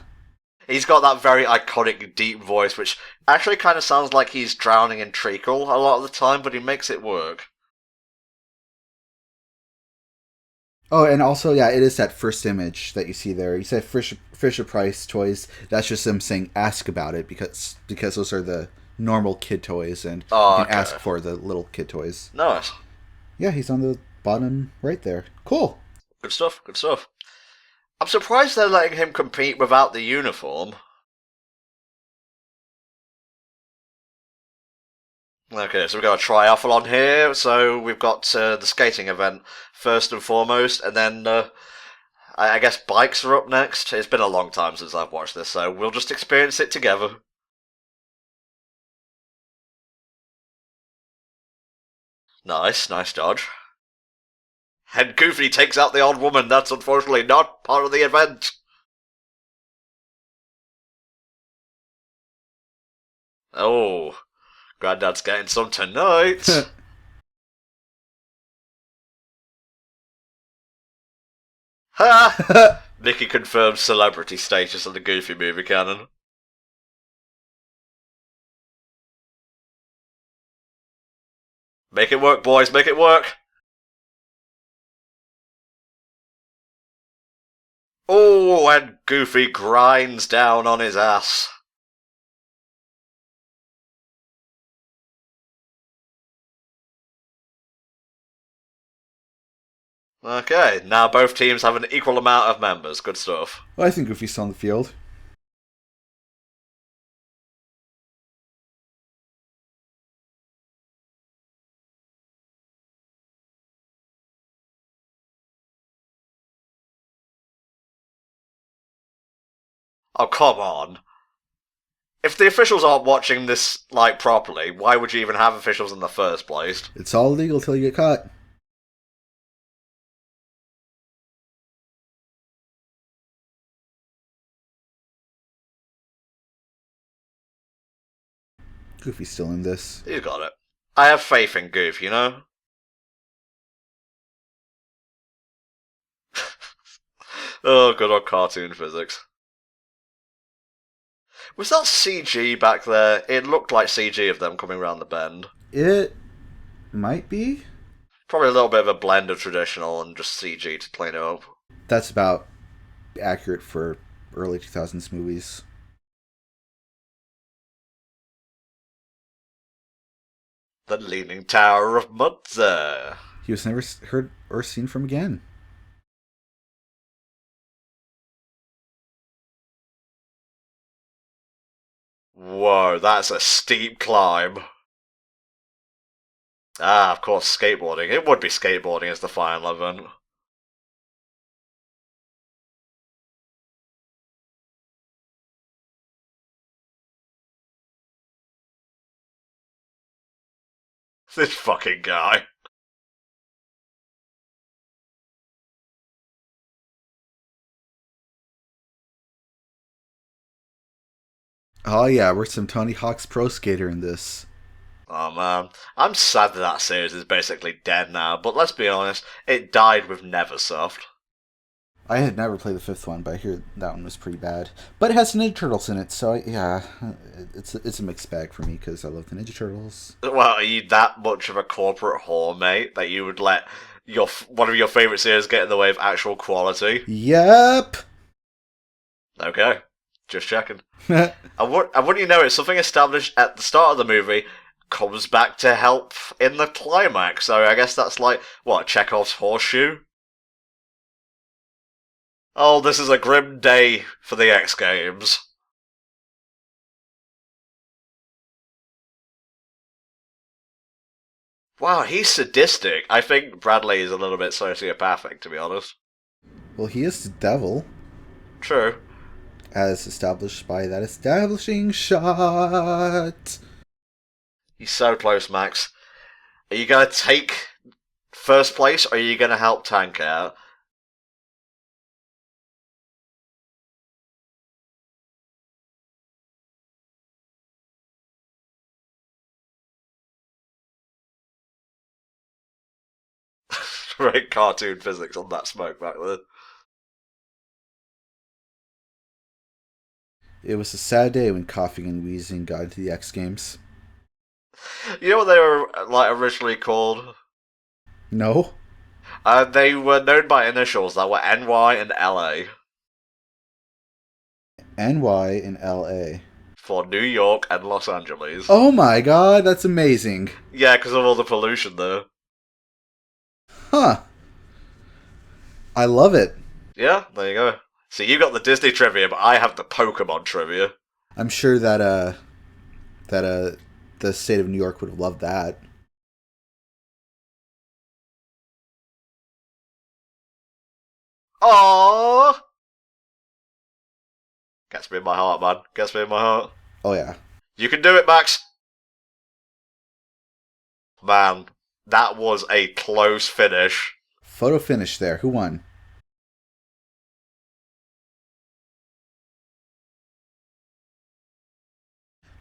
He's got that very iconic deep voice, which actually kind of sounds like he's drowning in treacle a lot of the time, but he makes it work. Oh, and also, yeah, it is that first image that you see there. You said Fisher Price toys. That's just them saying ask about it because those are the normal kid toys, and you Oh, can okay. ask for the little kid toys. Nice. Yeah, he's on the bottom right there. Cool. Good stuff, good stuff. I'm surprised they're letting him compete without the uniform. Okay, so we've got a triathlon here. So we've got the skating event first and foremost, and then I guess bikes are up next. It's been a long time since I've watched this, so we'll just experience it together. Nice, nice dodge. And Goofy takes out the old woman. That's unfortunately not part of the event. Oh, Granddad's getting some tonight. Ha! Mickey confirms celebrity status in the Goofy movie canon. Make it work, boys, make it work! Oh, and Goofy grinds down on his ass. Okay, now both teams have an equal amount of members. Good stuff. Well, I think Goofy's still on the field. Oh, come on. If the officials aren't watching this, like, properly, why would you even have officials in the first place? It's all legal till you get caught. Goofy's still in this. He's got it. I have faith in Goof, you know? Oh, good old cartoon physics. Was that CG back there? It looked like CG of them coming around the bend. It might be. Probably a little bit of a blend of traditional and just CG to clean it up. That's about accurate for early 2000s movies. The Leaning Tower of Mudza. He was never heard or seen from again. Whoa, that's a steep climb. Ah, of course, skateboarding. It would be skateboarding as the final event. This fucking guy. Oh yeah, we're some Tony Hawk's Pro Skater in this. Oh man, I'm sad that that series is basically dead now, but let's be honest, it died with Neversoft. I had never played the fifth one, but I hear that one was pretty bad. But it has Ninja Turtles in it, so yeah, it's a mixed bag for me because I love the Ninja Turtles. Well, are you that much of a corporate whore, mate, that you would let one of your favourite series get in the way of actual quality? Yep. Okay, just checking. And wouldn't you know it, something established at the start of the movie comes back to help in the climax, so I guess that's like, what, Chekhov's horseshoe? Oh, this is a grim day for the X Games. Wow, he's sadistic. I think Bradley is a little bit sociopathic, to be honest. Well, he is the devil, True. as established by that establishing shot. He's so close, Max. Are you gonna take first place, or are you gonna help Tank out? Great cartoon physics on that smoke back there. It was a sad day when coughing and wheezing got into the X Games. You know what they were like originally called? No? They were known by initials that were NY and LA. NY in LA. For New York and Los Angeles. Oh my god, that's amazing. Yeah, because of all the pollution there. Huh. I love it. Yeah, there you go. So you got the Disney trivia, but I have the Pokemon trivia. I'm sure that the state of New York would have loved that. Aww! Gets me in my heart, man. Gets me in my heart. Oh yeah. You can do it, Max! Man, that was a close finish. Photo finish there. Who won?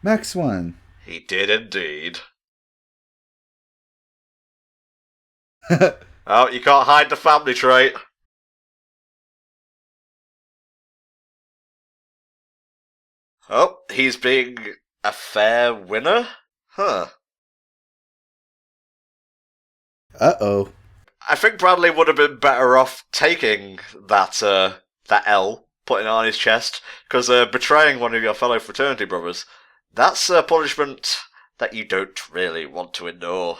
Max won. He did indeed. Oh, you can't hide the family trait. Oh, he's being a fair winner? Huh. Uh-oh. I think Bradley would have been better off taking that L, putting it on his chest, because betraying one of your fellow fraternity brothers, that's a punishment that you don't really want to endure.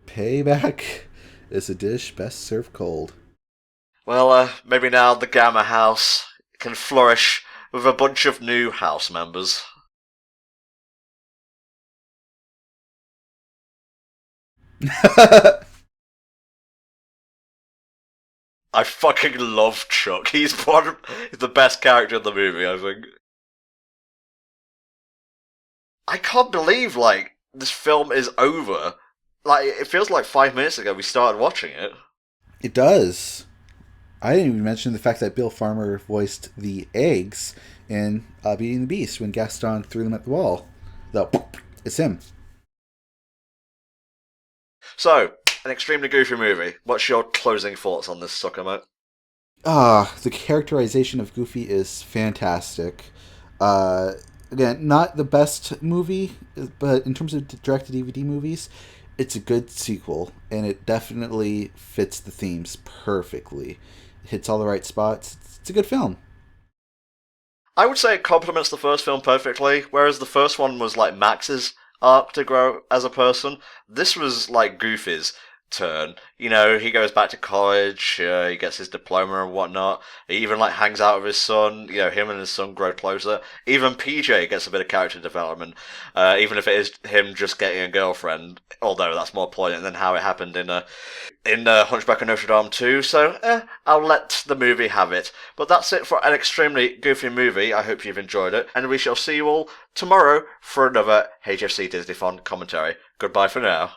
Payback is a dish best served cold. Well, maybe now the Gamma House can flourish with a bunch of new house members. I fucking love Chuck. He's the best character in the movie, I think. I can't believe, like, this film is over. Like, it feels like 5 minutes ago we started watching it. It does. I didn't even mention the fact that Bill Farmer voiced the eggs in Beauty and the Beast when Gaston threw them at the wall. Though, it's him. So, an extremely goofy movie. What's your closing thoughts on this sucker, mate? The characterization of Goofy is fantastic. Again, not the best movie, but in terms of direct-to-DVD movies, it's a good sequel, and it definitely fits the themes perfectly. It hits all the right spots. It's a good film. I would say it complements the first film perfectly, whereas the first one was like Max's arc to grow as a person. This was like Goofy's turn. You know, he goes back to college, he gets his diploma and whatnot. He even like hangs out with his son. You know, him and his son grow closer. Even PJ gets a bit of character development, even if it is him just getting a girlfriend. Although that's more poignant than how it happened in Hunchback of Notre Dame 2. So I'll let the movie have it. But that's it for an extremely goofy movie. I hope you've enjoyed it, and we shall see you all tomorrow for another HFC Disneython commentary. Goodbye for now.